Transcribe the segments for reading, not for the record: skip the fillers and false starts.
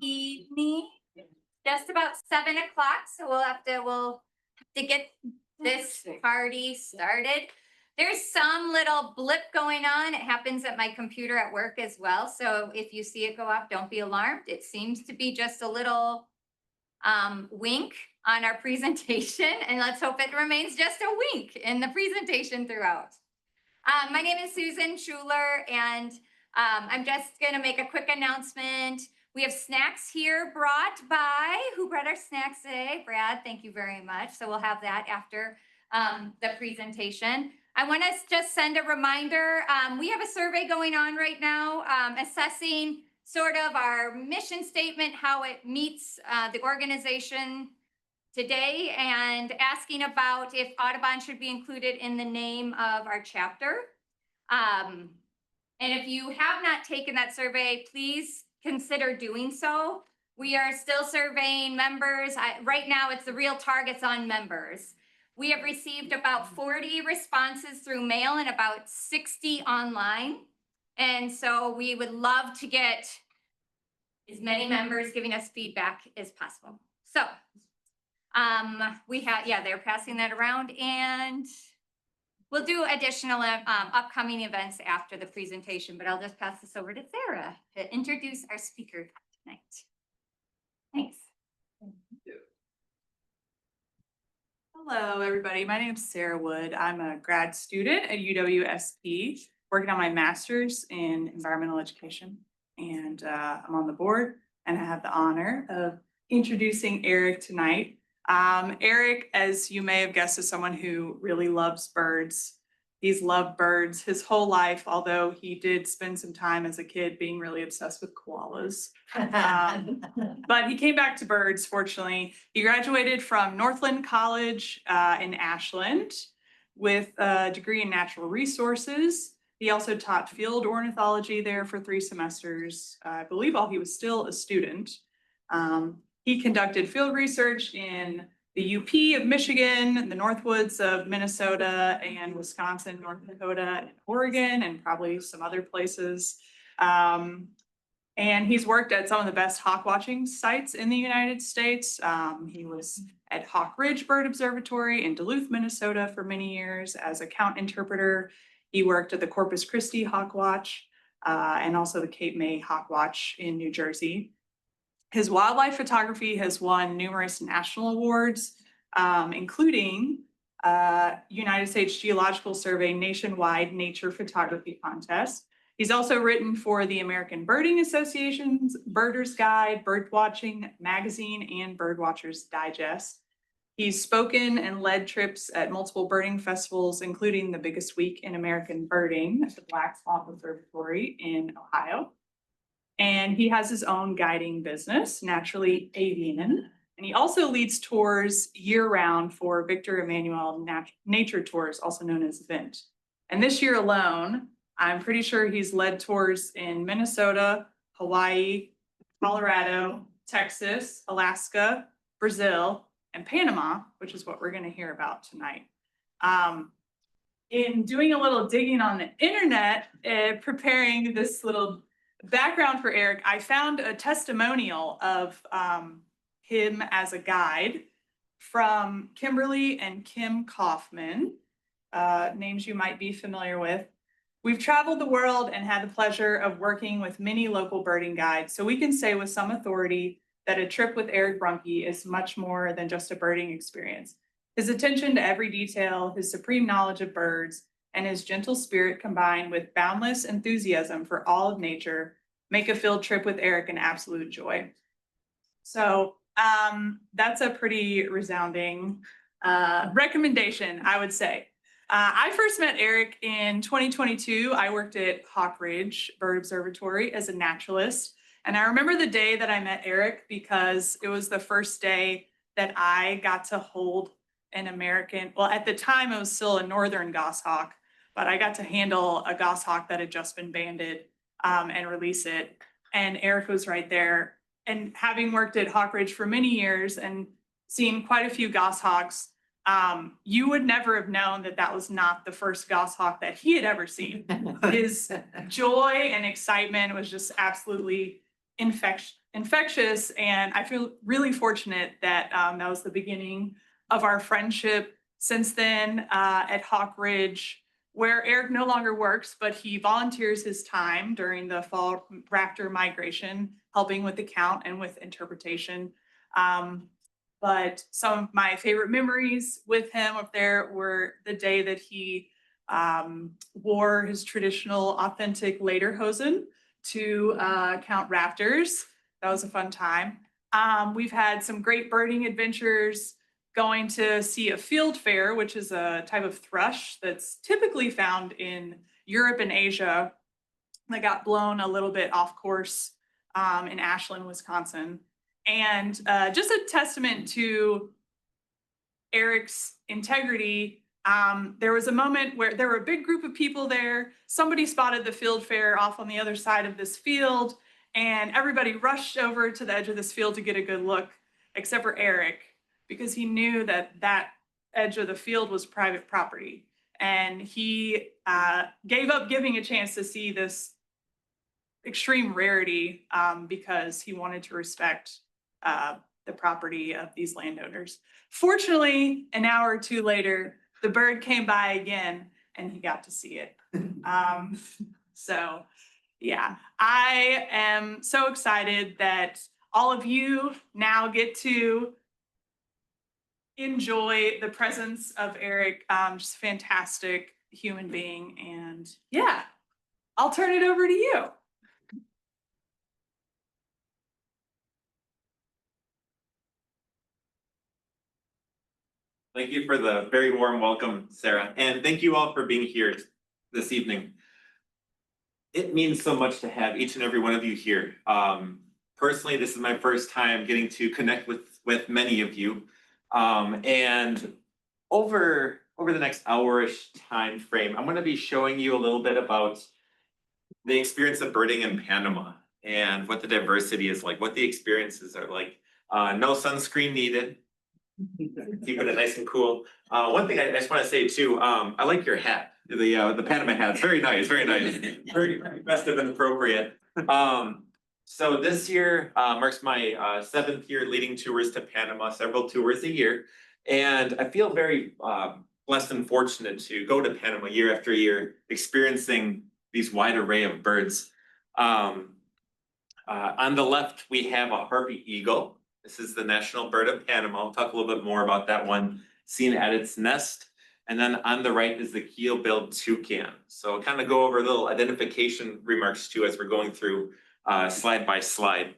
Evening, just about 7 o'clock, so we'll have to get this party started. There's some little blip going on. It happens at my computer at work as well. So if you see it go off, don't be alarmed. It seems to be just a little wink on our presentation, and let's hope it remains just a wink in the presentation throughout. My name is Susan Schuler, and I'm just going to make a quick announcement. We have snacks here brought by, who brought our snacks today? Brad, thank you very much. So we'll have that after the presentation. I want to just send a reminder. We have a survey going on right now, assessing sort of our mission statement, how it meets the organization today, and asking about if Audubon should be included in the name of our chapter. And if you have not taken that survey, please consider doing so. We are still surveying members. Right now, it's the real targets on members. We have received about 40 responses through mail and about 60 online. And so we would love to get as many members giving us feedback as possible. So we have, they're passing that around, and we'll do additional upcoming events after the presentation, but I'll just pass this over to Sarah to introduce our speaker tonight. Thanks. Hello, everybody. My name is Sarah Wood. I'm a grad student at UWSP, working on my master's in environmental education, and I'm on the board, and I have the honor of introducing Eric tonight. Eric, as you may have guessed, is someone who really loves birds. He's loved birds his whole life, although he did spend some time as a kid being really obsessed with koalas. But he came back to birds, fortunately. He graduated from Northland College in Ashland with a degree in natural resources. He also taught field ornithology there for 3 semesters, I believe, while he was still a student. He conducted field research in the UP of Michigan, the Northwoods of Minnesota, and Wisconsin, North Dakota, and Oregon, and probably some other places. And he's worked at some of the best hawk watching sites in the United States. He was at Hawk Ridge Bird Observatory in Duluth, Minnesota for many years as a count interpreter. He worked at the Corpus Christi Hawk Watch and also the Cape May Hawk Watch in New Jersey. His wildlife photography has won numerous national awards, including United States Geological Survey Nationwide Nature Photography Contest. He's also written for the American Birding Association's Birders Guide, Birdwatching Magazine, and Birdwatchers Digest. He's spoken and led trips at multiple birding festivals, including the biggest week in American birding at the Black Swamp Observatory in Ohio. And he has his own guiding business, Naturally Avian. And he also leads tours year-round for Victor Emmanuel Nature Tours, also known as VINT. And this year alone, I'm pretty sure he's led tours in Minnesota, Hawaii, Colorado, Texas, Alaska, Brazil, and Panama, which is what we're going to hear about tonight. In doing a little digging on the internet, preparing this little background for Eric, I found a testimonial of him as a guide from Kimberly and Kim Kaufman, names you might be familiar with. We've traveled the world and had the pleasure of working with many local birding guides, so we can say with some authority that a trip with Eric Bruhnke is much more than just a birding experience. His attention to every detail, his supreme knowledge of birds, and his gentle spirit combined with boundless enthusiasm for all of nature make a field trip with Eric an absolute joy. So that's a pretty resounding recommendation, I would say. I first met Eric in 2022. I worked at Hawk Ridge Bird Observatory as a naturalist. And I remember the day that I met Eric because it was the first day that I got to hold an American, well, at the time it was still a northern goshawk, but I got to handle a goshawk that had just been banded and release it. And Eric was right there. And having worked at Hawk Ridge for many years and seen quite a few goshawks, You would never have known that that was not the first goshawk that he had ever seen. His joy and excitement was just absolutely infectious. And I feel really fortunate that that was the beginning of our friendship. Since then, at Hawk Ridge, where Eric no longer works, but he volunteers his time during the fall raptor migration, helping with the count and with interpretation. But some of my favorite memories with him up there were the day that he wore his traditional authentic lederhosen to count raptors. That was a fun time. We've had some great birding adventures, going to see a field fair, which is a type of thrush that's typically found in Europe and Asia, that got blown a little bit off course in Ashland, Wisconsin. And just a testament to Eric's integrity. There was a moment where there were a big group of people there. Somebody spotted the field fair off on the other side of this field, and everybody rushed over to the edge of this field to get a good look, except for Eric, because he knew that that edge of the field was private property. And he gave up giving a chance to see this extreme rarity because he wanted to respect the property of these landowners. Fortunately, an hour or two later, the bird came by again and he got to see it. So yeah, I am so excited that all of you now get to enjoy the presence of Eric. Just a fantastic human being. And yeah, I'll turn it over to you. Thank you for the very warm welcome, Sarah, and thank you all for being here this evening. It means so much to have each and every one of you here. Personally, this is my first time getting to connect with many of you. And over the next hour-ish time frame, I'm going to be showing you a little bit about the experience of birding in Panama and what the diversity is like, what the experiences are like. No sunscreen needed. Keeping it nice and cool. One thing I just want to say too, I like your hat, the Panama hat. Very nice, very nice, very festive and appropriate. So this year marks my 7th year leading tours to Panama, several tours a year, and I feel very blessed and fortunate to go to Panama year after year, experiencing these wide array of birds. On the left, we have a harpy eagle. This is the national bird of Panama. I'll talk a little bit more about that one, seen at its nest. And then on the right is the keel-billed toucan. So I'll kind of go over little identification remarks too as we're going through slide by slide.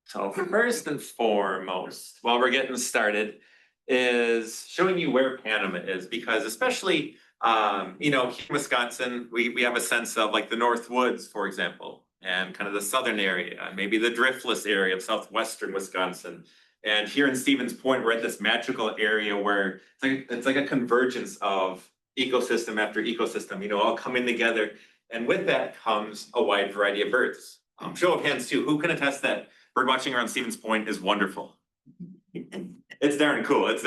So first and foremost, while we're getting started, is showing you where Panama is, because especially, here in Wisconsin, we have a sense of like the North Woods, for example, and kind of the southern area, maybe the driftless area of southwestern Wisconsin. And here in Stevens Point, we're at this magical area where it's like a convergence of ecosystem after ecosystem, all coming together. And with that comes a wide variety of birds. Show of hands too, who can attest that bird watching around Stevens Point is wonderful? It's darn cool, it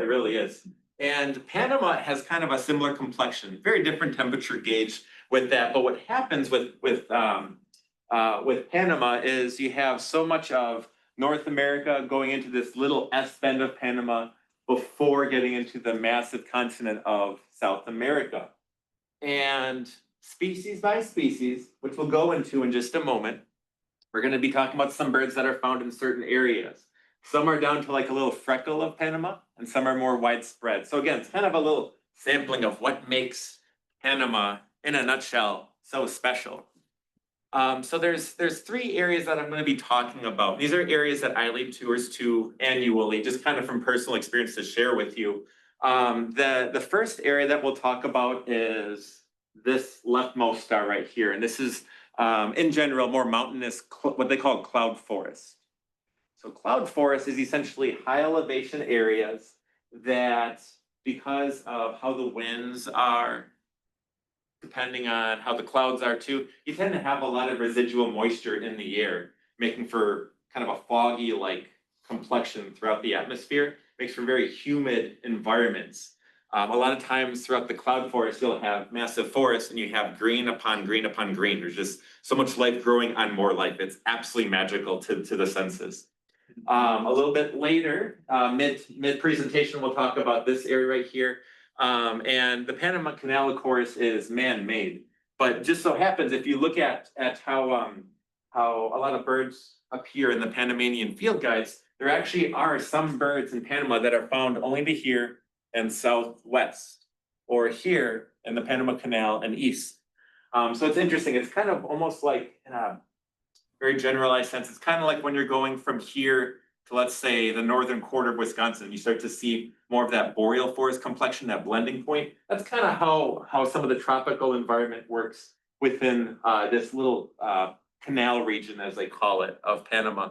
really is. And Panama has kind of a similar complexion, very different temperature gauge with that. But what happens with Panama is you have so much of North America going into this little S-bend of Panama before getting into the massive continent of South America. And species by species, which we'll go into in just a moment, we're going to be talking about some birds that are found in certain areas. Some are down to like a little freckle of Panama, and some are more widespread. So again, it's kind of a little sampling of what makes Panama, in a nutshell, so special. So there's 3 areas that I'm going to be talking about. These are areas that I lead tours to annually, just kind of from personal experience to share with you. The first area that we'll talk about is this leftmost star right here. And this is, in general, more mountainous, what they call cloud forest. So cloud forest is essentially high elevation areas that, because of how the winds are, depending on how the clouds are too, you tend to have a lot of residual moisture in the air, making for kind of a foggy like complexion throughout the atmosphere. makes for very humid environments. A lot of times throughout the cloud forest, you'll have massive forests and you have green upon green upon green. There's just so much life growing on more life. It's absolutely magical to the senses. A little bit later, mid presentation, we'll talk about this area right here. And the Panama Canal, of course, is man-made. But just so happens, if you look at how a lot of birds appear in the Panamanian field guides, there actually are some birds in Panama that are found only to here and southwest, or here in the Panama Canal and east. So it's interesting. It's kind of almost like in a very generalized sense. It's kind of like when you're going from here to, let's say, the northern quarter of Wisconsin, you start to see more of that boreal forest complexion, that blending point. That's kind of how some of the tropical environment works within this little canal region, as they call it, of Panama.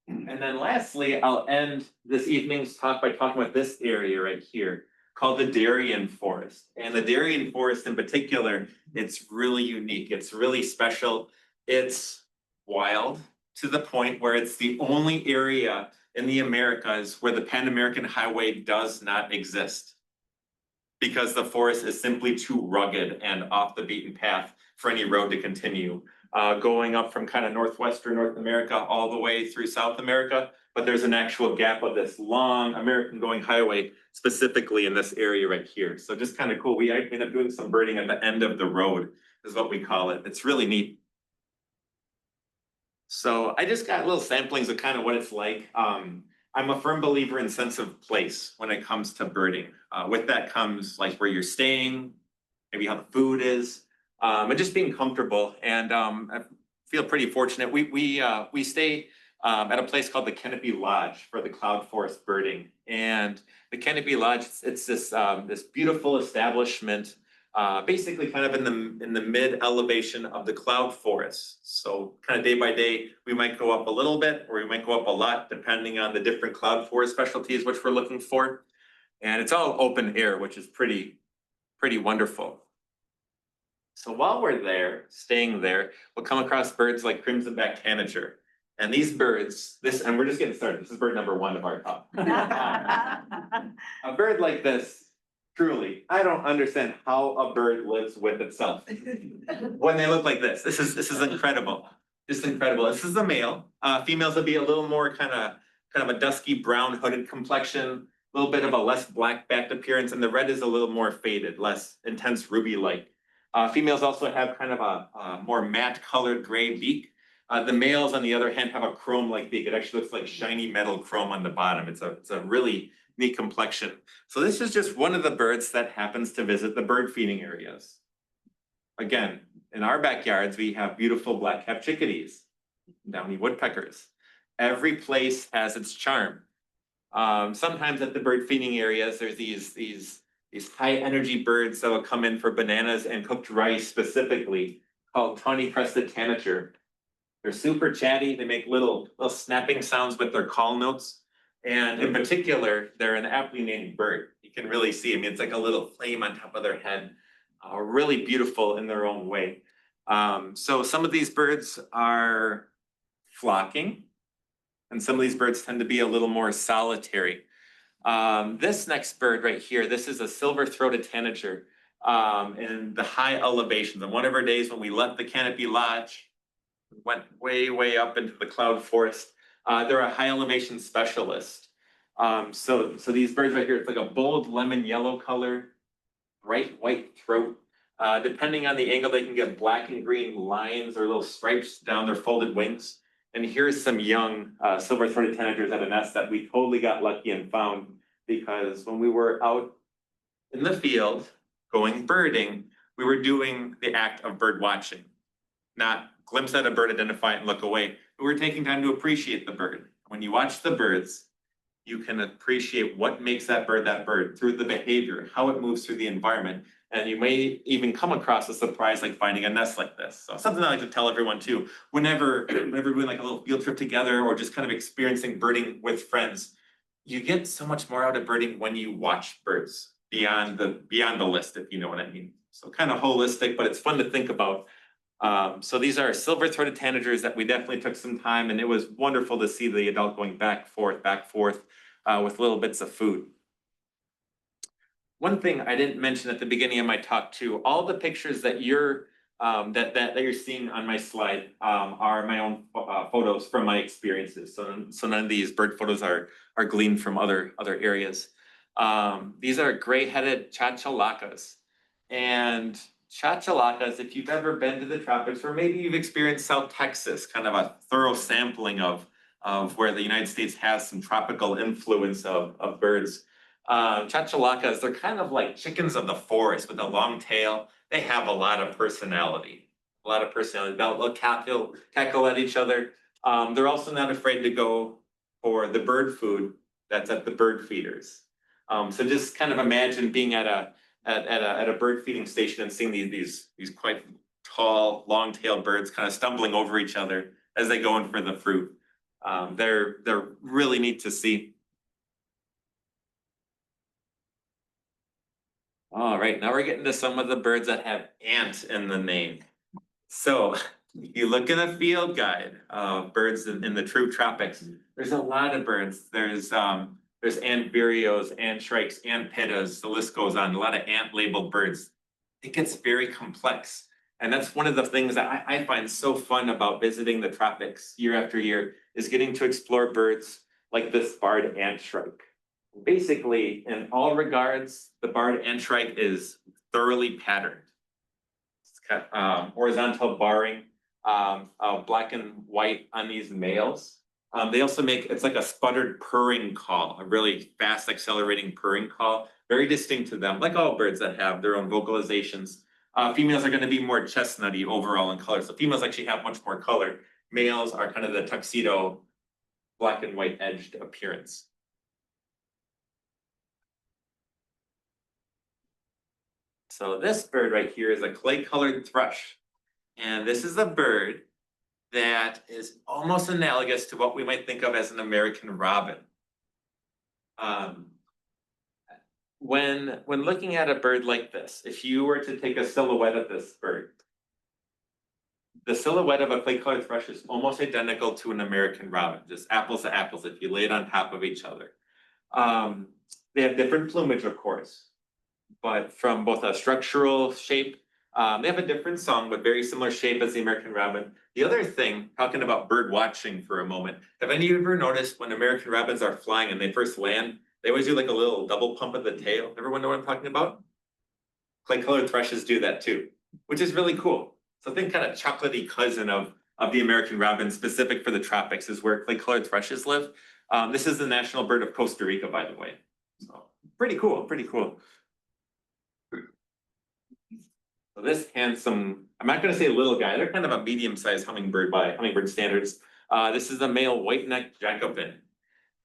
And then lastly, I'll end this evening's talk by talking about this area right here called the Darien Forest. And the Darien Forest in particular, it's really unique. It's really special. It's wild to the point where it's the only area in the Americas where the Pan American Highway does not exist, because the forest is simply too rugged and off the beaten path for any road to continue. Going up from kind of northwestern North America all the way through South America, but there's an actual gap of this long American going highway specifically in this area right here. So just kind of cool. We ended up doing some birding at the end of the road is what we call it. It's really neat. So I just got little samplings of kind of what it's like. I'm a firm believer in sense of place when it comes to birding. With that comes like where you're staying, maybe how the food is, and just being comfortable. And I feel pretty fortunate. We stay at a place called the Canopy Lodge for the cloud forest birding. And the Canopy Lodge, it's this beautiful establishment, basically kind of in the mid elevation of the cloud forest. So kind of day by day, we might go up a little bit or we might go up a lot depending on the different cloud forest specialties which we're looking for. And it's all open air, which is pretty wonderful. So while we're there, staying there, we'll come across birds like crimson-backed tanager. And these birds, and we're just getting started. This is bird number 1 of our talk. A bird like this, truly, I don't understand how a bird lives with itself when they look like this. This is incredible. Just incredible. This is a male. Females will be a little more kind of a dusky brown hooded complexion, a little bit of a less black backed appearance, and the red is a little more faded, less intense ruby-like. Females also have kind of a more matte colored gray beak. The males, on the other hand, have a chrome-like beak. It actually looks like shiny metal chrome on the bottom. It's a really neat complexion. So this is just one of the birds that happens to visit the bird feeding areas. Again, in our backyards, we have beautiful black-capped chickadees, downy woodpeckers. Every place has its charm. Sometimes at the bird feeding areas, there's these high energy birds that will come in for bananas and cooked rice specifically, called tawny crested tanager. They're super chatty. They make little snapping sounds with their call notes. And in particular, they're an aptly named bird. You can really see, I mean, it's like a little flame on top of their head. Really beautiful in their own way. So some of these birds are flocking, and some of these birds tend to be a little more solitary. This next bird right here, this is a silver-throated tanager in the high elevations. On one of our days when we left the Canopy Lodge, went way up into the cloud forest. They're a high elevation specialist. So these birds right here, it's like a bold lemon yellow color, bright white throat. Depending on the angle, they can get black and green lines or little stripes down their folded wings. And here's some young silver-throated tanagers at a nest that we totally got lucky and found, because when we were out in the field going birding, we were doing the act of bird watching, not glimpse at a bird, identify it, and look away. But we're taking time to appreciate the bird. When you watch the birds, you can appreciate what makes that bird through the behavior, how it moves through the environment. And you may even come across a surprise like finding a nest like this. So something I like to tell everyone too, whenever we're doing like a little field trip together or just kind of experiencing birding with friends, you get so much more out of birding when you watch birds beyond the list, if you know what I mean. So kind of holistic, but it's fun to think about. So these are silver-throated tanagers that we definitely took some time, and it was wonderful to see the adult going back, forth. with little bits of food. One thing I didn't mention at the beginning of my talk too, all the pictures that you're seeing on my slide are my own photos from my experiences. So none of these bird photos are gleaned from other areas. These are gray-headed chachalacas. And chachalacas, if you've ever been to the tropics, or maybe you've experienced South Texas, kind of a thorough sampling of where the United States has some tropical influence of birds. Chachalacas, they're kind of like chickens of the forest with a long tail. They have a lot of personality. They'll cackle at each other. They're also not afraid to go for the bird food that's at the bird feeders. So just kind of imagine being at a bird feeding station and seeing these quite tall, long-tailed birds kind of stumbling over each other as they go in for the fruit. They're really neat to see. All right, now we're getting to some of the birds that have ant in the name. So if you look in a field guide of birds in the true tropics, there's a lot of birds. There's ant vireos, ant shrikes, ant pittas, the list goes on, a lot of ant labeled birds. It gets very complex. And that's one of the things that I find so fun about visiting the tropics year after year is getting to explore birds like this barred ant shrike. Basically, in all regards, the barred ant shrike is thoroughly patterned. It's got horizontal barring, black and white on these males. They also make, it's like a sputtered purring call, a really fast accelerating purring call, very distinct to them, like all birds that have their own vocalizations. Females are going to be more chestnutty overall in color. So females actually have much more color. Males are kind of the tuxedo, black and white edged appearance. So this bird right here is a clay-colored thrush. And this is a bird that is almost analogous to what we might think of as an American robin. When looking at a bird like this, if you were to take a silhouette of this bird, the silhouette of a clay-colored thrush is almost identical to an American robin, just apples to apples if you lay it on top of each other. They have different plumage, of course, but from both a structural shape, they have a different song, but very similar shape as the American robin. The other thing, talking about bird watching for a moment, have any of you ever noticed when American robins are flying and they first land, they always do like a little double pump of the tail? Everyone know what I'm talking about? Clay-colored thrushes do that too, which is really cool. So think kind of chocolatey cousin of the American robin, specific for the tropics, is where clay-colored thrushes live. This is the national bird of Costa Rica, by the way. So pretty cool, pretty cool. So this handsome, I'm not gonna say little guy, they're kind of a medium-sized hummingbird by hummingbird standards. This is a male white-necked Jacobin.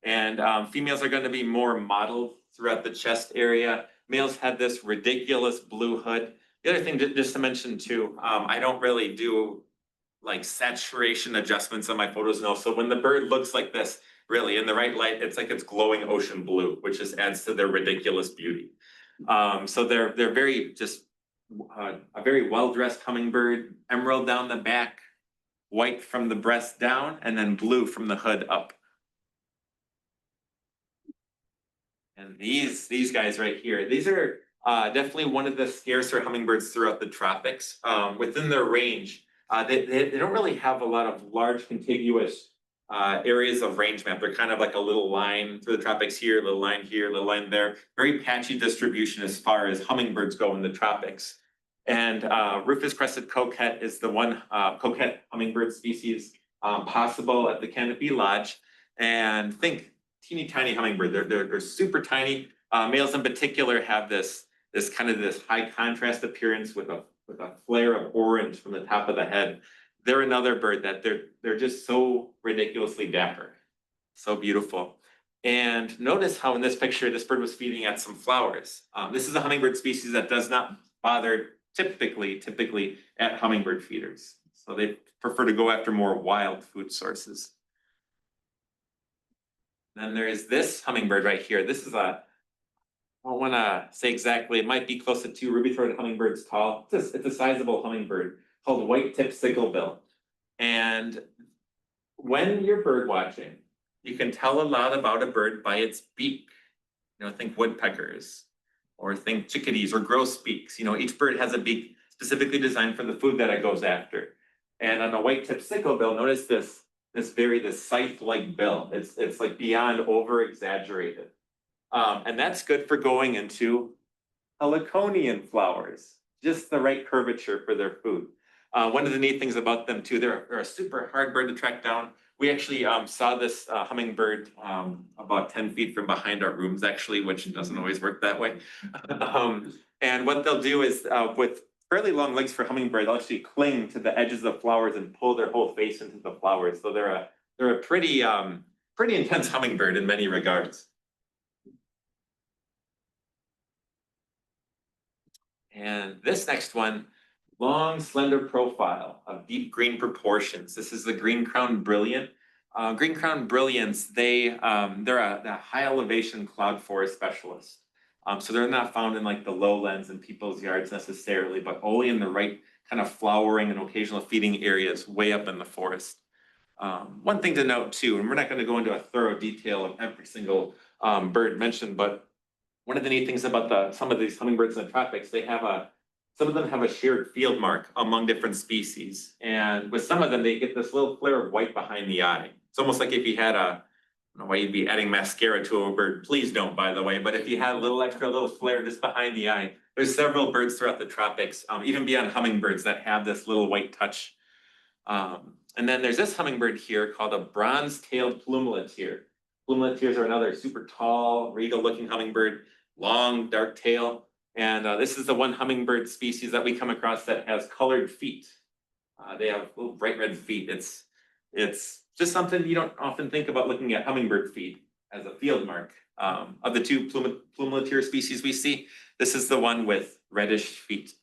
And females are gonna be more mottled throughout the chest area. Males have this ridiculous blue hood. The other thing, just to mention too, I don't really do like saturation adjustments on my photos now. So when the bird looks like this, really in the right light, it's like it's glowing ocean blue, which just adds to their ridiculous beauty. So they're very just a very well-dressed hummingbird, emerald down the back, white from the breast down, and then blue from the hood up. And these guys right here, these are definitely one of the scarcer hummingbirds throughout the tropics. Within their range, they don't really have a lot of large contiguous areas of range map. They're kind of like a little line through the tropics here, a little line here, a little line there. Very patchy distribution as far as hummingbirds go in the tropics. And Rufous crested coquette is the one coquette hummingbird species possible at the Canopy Lodge. And think teeny tiny hummingbird. They're super tiny. Males in particular have this kind of this high contrast appearance with a flare of orange from the top of the head. They're another bird that they're just so ridiculously dapper, so beautiful. And notice how in this picture, this bird was feeding at some flowers. This is a hummingbird species that does not bother typically at hummingbird feeders. So they prefer to go after more wild food sources. Then there is this hummingbird right here. This is I don't want to say exactly, it might be close to 2 ruby-throated hummingbirds tall. It's a sizable hummingbird called white-tipped sicklebill. And when you're bird watching, You can tell a lot about a bird by its beak. You know, think woodpeckers or think chickadees or grosbeaks. You know, each bird has a beak specifically designed for the food that it goes after. And on a white-tipped sicklebill, notice this scythe-like bill. It's like beyond over-exaggerated. And that's good for going into heliconian flowers, just the right curvature for their food. One of the neat things about them too, they're a super hard bird to track down. We actually saw this hummingbird about 10 feet from behind our rooms actually, which doesn't always work that way. And what they'll do is with fairly long legs for hummingbird, they'll actually cling to the edges of flowers and pull their whole face into the flowers. So they're a pretty intense hummingbird in many regards. And this next one, long, slender profile of deep green proportions. This is the green crown brilliant. Green crown brilliants, they're a high elevation cloud forest specialist. So they're not found in like the lowlands in people's yards necessarily, but only in the right kind of flowering and occasional feeding areas way up in the forest. One thing to note too, and we're not going to go into a thorough detail of every single bird mentioned, but one of the neat things about some of these hummingbirds in the tropics, some of them have a shared field mark among different species. And with some of them, they get this little flare of white behind the eye. It's almost like if you had I don't know why you'd be adding mascara to a bird. Please don't, by the way. But if you had a little flare just behind the eye, there's several birds throughout the tropics, even beyond hummingbirds, that have this little white touch. And then there's this hummingbird here called a bronze-tailed plumeletier. Plumeletiers are another super tall, regal-looking hummingbird, long, dark tail. And this is the one hummingbird species that we come across that has colored feet. They have little bright red feet. It's just something you don't often think about looking at hummingbird feet as a field mark. Of the two plumeletier species we see, this is the one with reddish feet.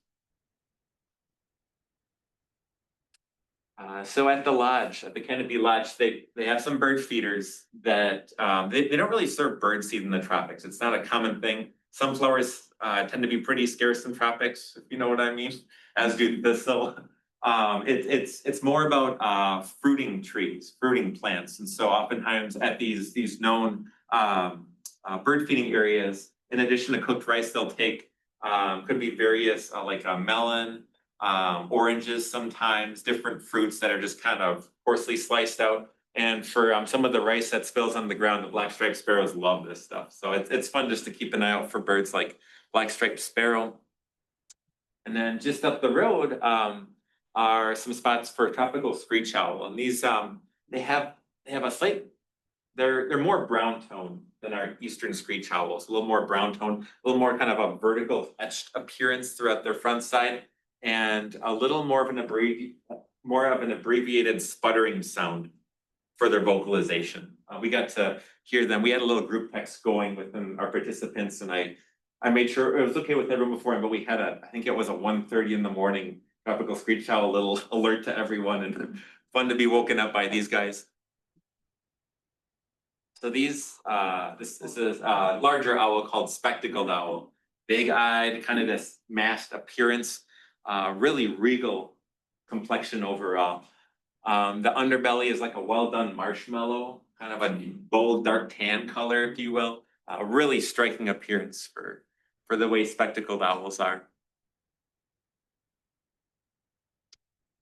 So at the lodge, at the Canopy Lodge, they have some bird feeders that they don't really serve bird seed in the tropics. It's not a common thing. Sunflowers tend to be pretty scarce in tropics, if you know what I mean, as do thistle. It's more about fruiting trees, fruiting plants. And so oftentimes at these known bird feeding areas, in addition to cooked rice, they'll take could be various like a melon, oranges sometimes, different fruits that are just kind of coarsely sliced out. And for some of the rice that spills on the ground, the black-striped sparrows love this stuff. So it's fun just to keep an eye out for birds like black-striped sparrow. And then just up the road are some spots for tropical screech owl. And these they have a slight, they're more brown tone than our eastern screech owls, a little more brown tone, a little more kind of a vertical etched appearance throughout their front side, and a little more of an abbreviated sputtering sound for their vocalization. We got to hear them. We had a little group text going within our participants, and I made sure it was okay with everyone before, but we had I think it was a 1:30 in the morning tropical screech owl little alert to everyone, and fun to be woken up by these guys. So this is a larger owl called spectacled owl, big-eyed, kind of this masked appearance, really regal complexion overall. The underbelly is like a well-done marshmallow, kind of a bold, dark tan color, if you will. A really striking appearance for the way spectacled owls are.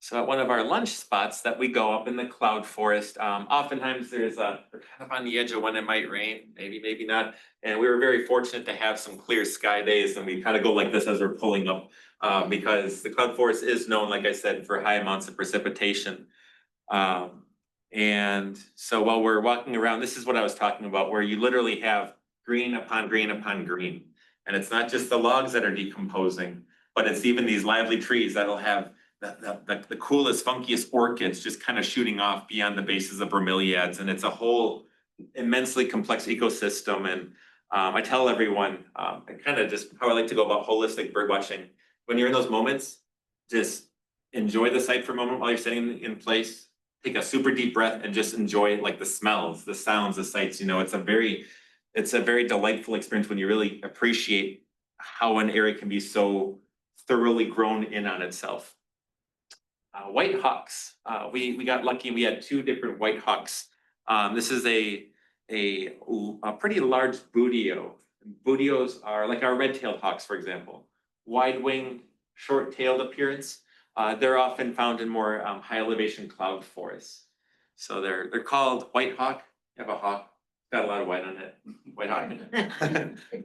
So at one of our lunch spots that we go up in the cloud forest, oftentimes we're kind of on the edge of when it might rain, maybe not. And we were very fortunate to have some clear sky days, and we kind of go like this as we're pulling up because the cloud forest is known, like I said, for high amounts of precipitation. And so while we're walking around, this is what I was talking about, where you literally have green upon green upon green. And it's not just the logs that are decomposing, but it's even these lively trees that'll have the coolest, funkiest orchids just kind of shooting off beyond the bases of bromeliads. And it's a whole immensely complex ecosystem. And I tell everyone, kind of just how I like to go about holistic bird watching. When you're in those moments, just enjoy the sight for a moment while you're sitting in place. Take a super deep breath and just enjoy like the smells, the sounds, the sights. You know, it's a very delightful experience when you really appreciate how an area can be so thoroughly grown in on itself. White hawks. We got lucky. We had two different white hawks This is a pretty large boodio. Boodios are like our red-tailed hawks, for example. Wide-winged, short-tailed appearance. They're often found in more high elevation cloud forests. So they're called white hawk. You have a hawk, got a lot of white on it. White hawk.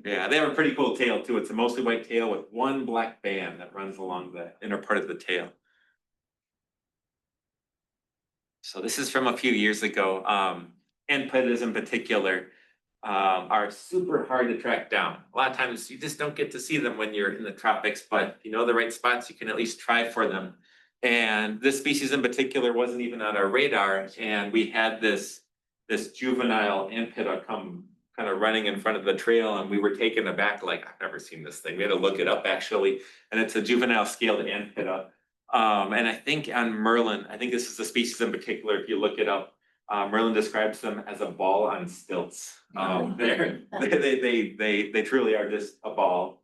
Yeah, they have a pretty cool tail too. It's a mostly white tail with one black band that runs along the inner part of the tail. So this is from a few years ago. Anpidas in particular are super hard to track down. A lot of times you just don't get to see them when you're in the tropics, but if you know the right spots, you can at least try for them. And this species in particular wasn't even on our radar, and we had this juvenile anpida come kind of running in front of the trail, and we were taken aback, like, I've never seen this thing. We had to look it up actually, and it's a juvenile scaled anpida. And I think on Merlin, I think this is the species in particular, if you look it up, Merlin describes them as a ball on stilts. They truly are just a ball,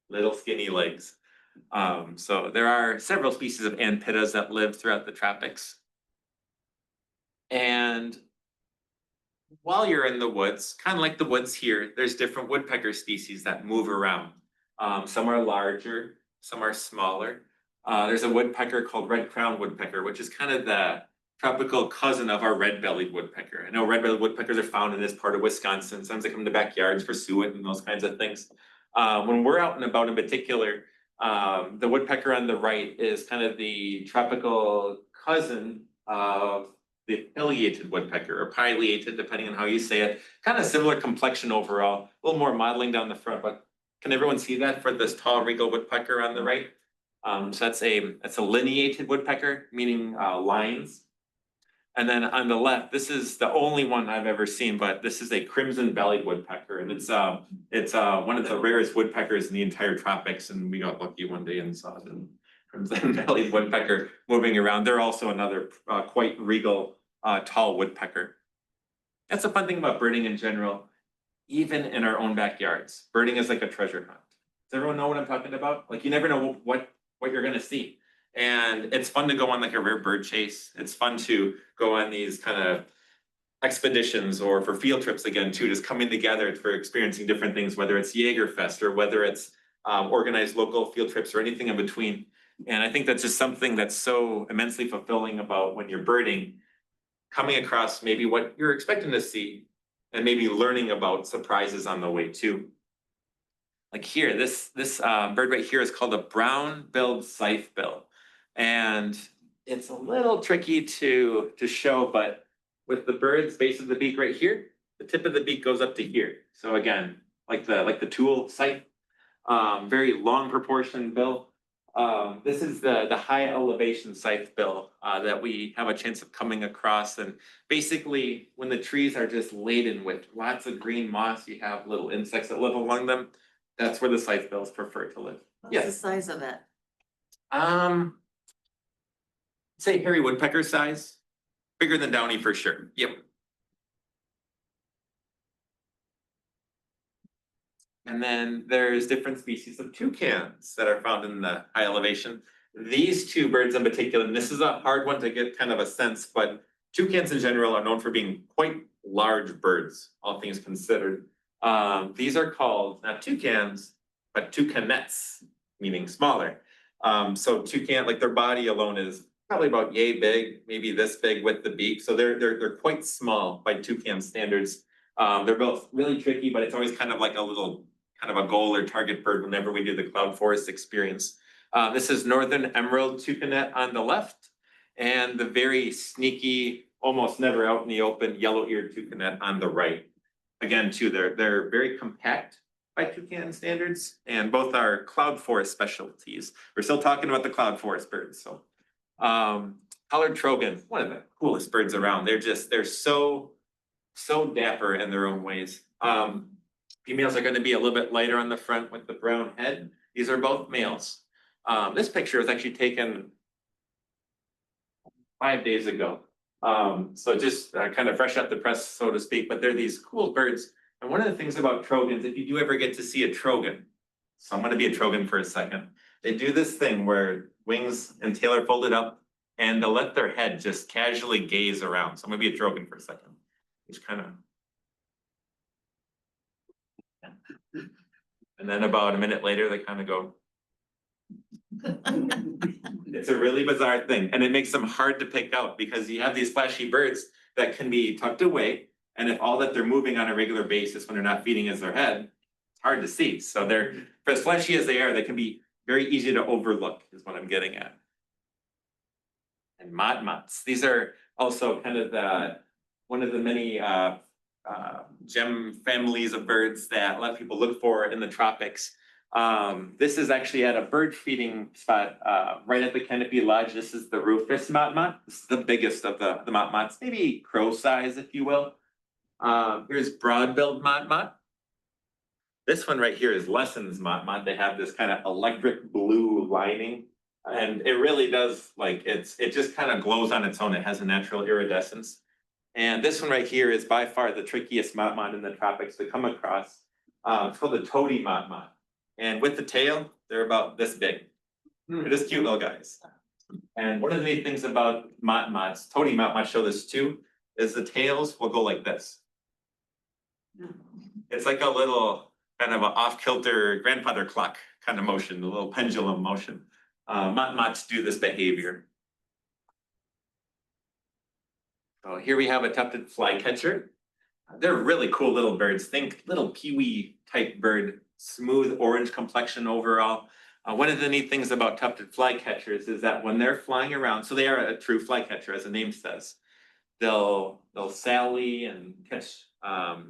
little skinny legs. So there are several species of anpidas that live throughout the tropics. And while you're in the woods, kind of like the woods here, there's different woodpecker species that move around. Some are larger, some are smaller. There's a woodpecker called red-crowned woodpecker, which is kind of the tropical cousin of our red-bellied woodpecker. I know red-bellied woodpeckers are found in this part of Wisconsin. Sometimes they come to backyards for suet and those kinds of things. When we're out and about in particular, the woodpecker on the right is kind of the tropical cousin of the pileated woodpecker, or pileated, depending on how you say it. Kind of similar complexion overall, a little more modeling down the front, but can everyone see that for this tall regal woodpecker on the right? So that's a lineated woodpecker, meaning lines. And then on the left, this is the only one I've ever seen, but this is a crimson-bellied woodpecker, and it's one of the rarest woodpeckers in the entire tropics. And we got lucky one day and saw the crimson-bellied woodpecker moving around. They're also another quite regal, tall woodpecker. That's a fun thing about birding in general, even in our own backyards. Birding is like a treasure hunt. Does everyone know what I'm talking about? Like, you never know what you're gonna see. And it's fun to go on like a rare bird chase. It's fun to go on these kind of expeditions or for field trips again too, just coming together for experiencing different things, whether it's Jaegerfest or whether it's organized local field trips or anything in between. And I think that's just something that's so immensely fulfilling about when you're birding, coming across maybe what you're expecting to see and maybe learning about surprises on the way too. Like here, this bird right here is called a brown-billed scythebill. And it's a little tricky to show, but with the bird's base of the beak right here, the tip of the beak goes up to here. So again, like the tool scythe, very long proportioned bill. This is the high elevation scythebill that we have a chance of coming across. And basically, when the trees are just laden with lots of green moss, you have little insects that live along them. That's where the scythebills prefer to live. What's the size of it? Say hairy woodpecker size, bigger than downy for sure. Yep. And then there's different species of toucans that are found in the high elevation. These two birds in particular, and this is a hard one to get kind of a sense, but toucans in general are known for being quite large birds, all things considered. These are called not toucans, but toucanettes, meaning smaller. So toucan, like their body alone is probably about yay big, maybe this big with the beak. So they're quite small by toucan standards. They're both really tricky, but it's always kind of like a little kind of a goal or target bird whenever we do the cloud forest experience. This is northern emerald toucanet on the left, and the very sneaky, almost never out in the open yellow-eared toucanet on the right. Again, too, they're very compact by toucan standards, and both are cloud forest specialties. We're still talking about the cloud forest birds. So collared trogon, one of the coolest birds around. They're so dapper in their own ways. Females are going to be a little bit lighter on the front with the brown head. These are both males. This picture was actually taken 5 days ago. So just kind of fresh out the press, so to speak, but they're these cool birds. And one of the things about trogons, if you do ever get to see a trogon, so I'm going to be a trogon for a second, they do this thing where wings and tail are folded up and they'll let their head just casually gaze around. So I'm going to be a trogon for a second. Just kind of. And then about a minute later, they kind of go. It's a really bizarre thing, and it makes them hard to pick out because you have these flashy birds that can be tucked away. And if all that they're moving on a regular basis when they're not feeding is their head, it's hard to see. So they're, for as flashy as they are, they can be very easy to overlook, is what I'm getting at. And motmots, these are also kind of one of the many gem families of birds that a lot of people look for in the tropics. This is actually at a bird feeding spot right at the Canopy Lodge. This is the Rufous motmot. This is the biggest of the motmots, maybe crow size, if you will. Here's broad-billed motmot. This one right here is Lesson's motmot. They have this kind of electric blue lining, and it really does, like, it just kind of glows on its own. It has a natural iridescence. And this one right here is by far the trickiest motmot in the tropics to come across. It's called the toady motmot. And with the tail, they're about this big. They're just cute little guys. And one of the neat things about motmots, toady motmots show this too, is the tails will go like this. It's like a little kind of an off-kilter grandfather clock kind of motion, a little pendulum motion. Motmots do this behavior. So here we have a tufted flycatcher. They're really cool little birds. Think little peewee type bird, smooth orange complexion overall. One of the neat things about tufted flycatchers is that when they're flying around, so they are a true flycatcher, as the name says. They'll sally and catch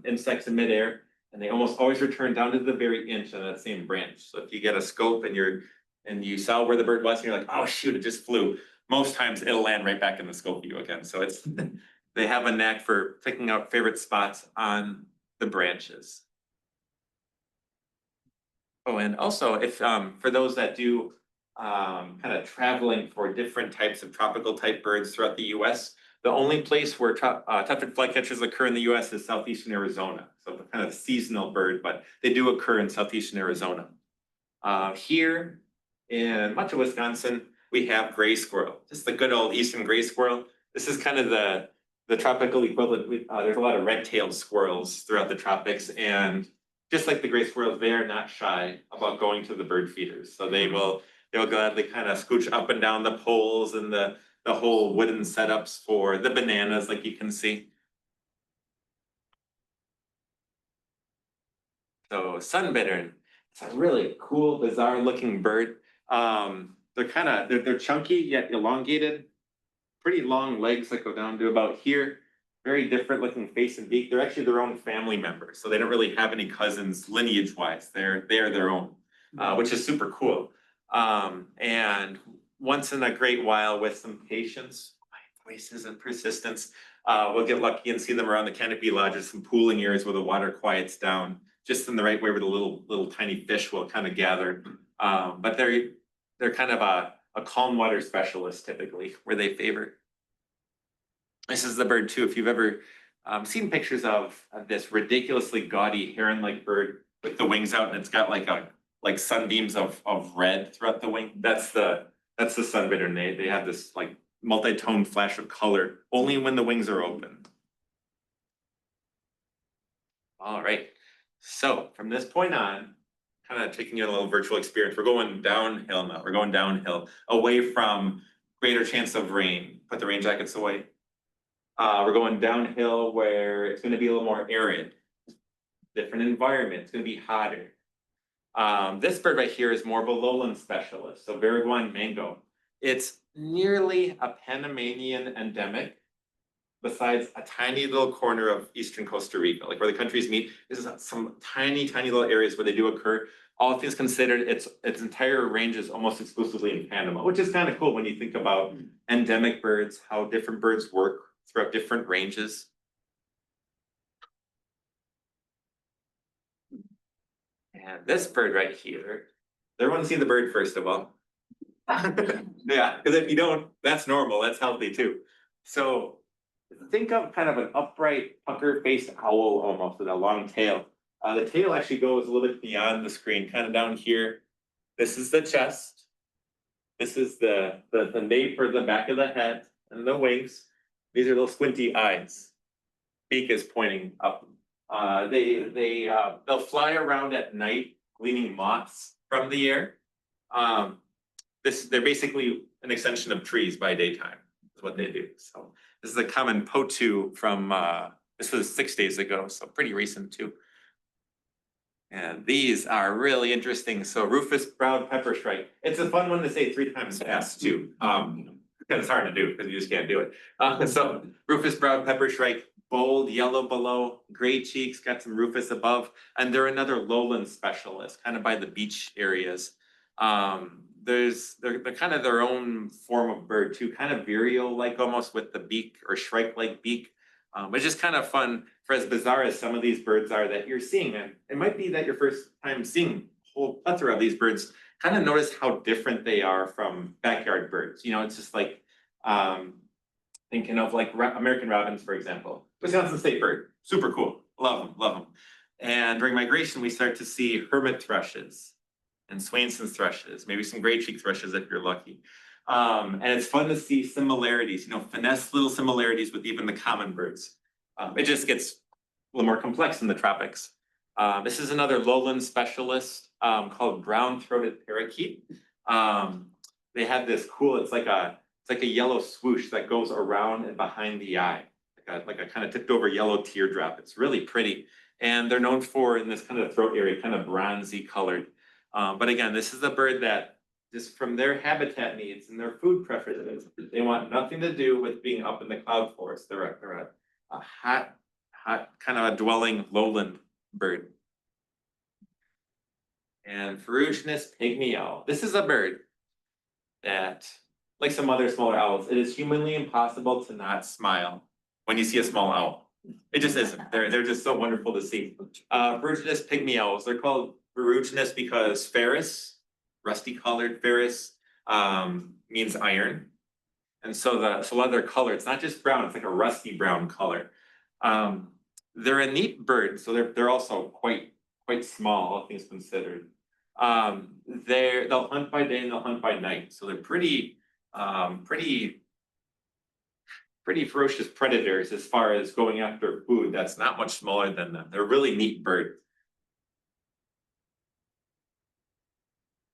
insects in midair, and they almost always return down to the very inch on that same branch. So if you get a scope and you saw where the bird was, and you're like, oh shoot, it just flew. Most times it'll land right back in the scope view again. So it's they have a knack for picking out favorite spots on the branches. Oh, and also if for those that do kind of traveling for different types of tropical type birds throughout the US, the only place where tufted flycatchers occur in the US is southeastern Arizona. So kind of a seasonal bird, but they do occur in southeastern Arizona. Here in much of Wisconsin, we have gray squirrel, just the good old eastern gray squirrel. This is kind of the tropical equivalent. There's a lot of red-tailed squirrels throughout the tropics, and just like the gray squirrels, they are not shy about going to the bird feeders. So they'll gladly kind of scooch up and down the poles and the whole wooden setups for the bananas, like you can see. So sunbittern, it's a really cool, bizarre looking bird. They're chunky yet elongated, pretty long legs that go down to about here. Very different looking face and beak. They're actually their own family members, so they don't really have any cousins lineage wise. They are their own, which is super cool. And once in a great while, with some patience, voices and persistence, we'll get lucky and see them around the Canopy Lodges, some pooling areas where the water quiets down, just in the right way where the little tiny fish will kind of gather. But they're kind of a calm water specialist typically, where they favor. This is the bird too. If you've ever seen pictures of this ridiculously gaudy heron-like bird with the wings out, and it's got like sunbeams of red throughout the wing. That's the sunbittern. They have this like multi-tone flash of color only when the wings are open. All right. So from this point on, kind of taking you on a little virtual experience. We're going downhill now. We're going downhill away from greater chance of rain. Put the rain jackets away. We're going downhill where it's going to be a little more arid, different environment. It's going to be hotter. This bird right here is more of a lowland specialist, so Paraguayan mango. It's nearly a Panamanian endemic, besides a tiny little corner of eastern Costa Rica, like where the countries meet. This is some tiny little areas where they do occur. All things considered, its entire range is almost exclusively in Panama, which is kind of cool when you think about endemic birds, how different birds work throughout different ranges. And this bird right here, everyone see the bird first of all. Yeah, because if you don't, that's normal, that's healthy too. So think of kind of an upright pucker-faced owl almost with a long tail. The tail actually goes a little bit beyond the screen, kind of down here. This is the chest. This is the nape or the back of the head and the wings. These are little squinty eyes. beak is pointing up. They'll fly around at night, gleaning moths from the air. They're basically an extension of trees by daytime, is what they do. So this is a common potu from, this was 6 days ago, so pretty recent too. And these are really interesting. So Rufous brown pepper shrike. It's a fun one to say 3 times fast too. Because it's hard to do because you just can't do it. So Rufous brown pepper shrike, bold yellow below, gray cheeks, got some rufous above, and they're another lowland specialist, kind of by the beach areas. They're kind of their own form of bird too, kind of vireo-like almost with the beak or shrike-like beak. It's just kind of fun for as bizarre as some of these birds are that you're seeing. And it might be that your first time seeing a whole plethora of these birds, kind of notice how different they are from backyard birds. You know, it's just like thinking of like American robins, for example. Wisconsin state bird, super cool. Love them, love them. And during migration, we start to see hermit thrushes and Swainson's thrushes, maybe some gray cheek thrushes if you're lucky. And it's fun to see similarities, you know, finesse little similarities with even the common birds. It just gets a little more complex in the tropics. This is another lowland specialist called brown-throated parakeet. They have this cool, it's like a yellow swoosh that goes around and behind the eye, like a kind of tipped over yellow teardrop. It's really pretty. And they're known for in this kind of throat area, kind of bronzy colored. But again, this is a bird that just from their habitat needs and their food preferences, they want nothing to do with being up in the cloud forest. They're a hot kind of a dwelling lowland bird. And ferruginous pygmy owl. This is a bird that, like some other smaller owls, it is humanly impossible to not smile when you see a small owl. It just isn't. They're just so wonderful to see. Ferruginous pygmy owls. They're called ferruginous because ferrous, rusty colored ferrous, means iron. And so a lot of their color, it's not just brown, it's like a rusty brown color. They're a neat bird, so they're also quite small, all things considered. They'll hunt by day and they'll hunt by night, so they're pretty ferocious predators as far as going after food that's not much smaller than them. They're a really neat bird.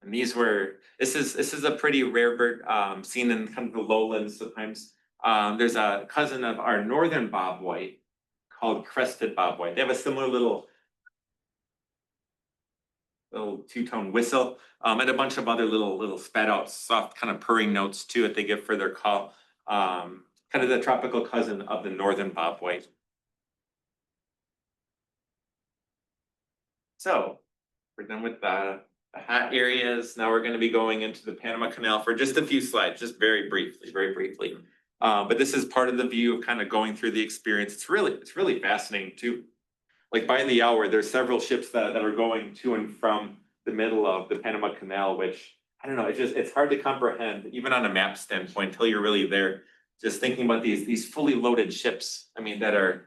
And this is a pretty rare bird, seen in kind of the lowlands sometimes. There's a cousin of our northern bobwhite called crested bobwhite. They have a similar little two-tone whistle, and a bunch of other little spat out soft kind of purring notes too that they give for their call. Kind of the tropical cousin of the northern bobwhite. So we're done with the hot areas. Now we're going to be going into the Panama Canal for just a few slides, just very briefly. But this is part of the view of kind of going through the experience. It's really fascinating too. Like by the hour, there's several ships that are going to and from the middle of the Panama Canal, which I don't know, it's hard to comprehend, even on a map standpoint, until you're really there. Just thinking about these fully loaded ships, I mean, that are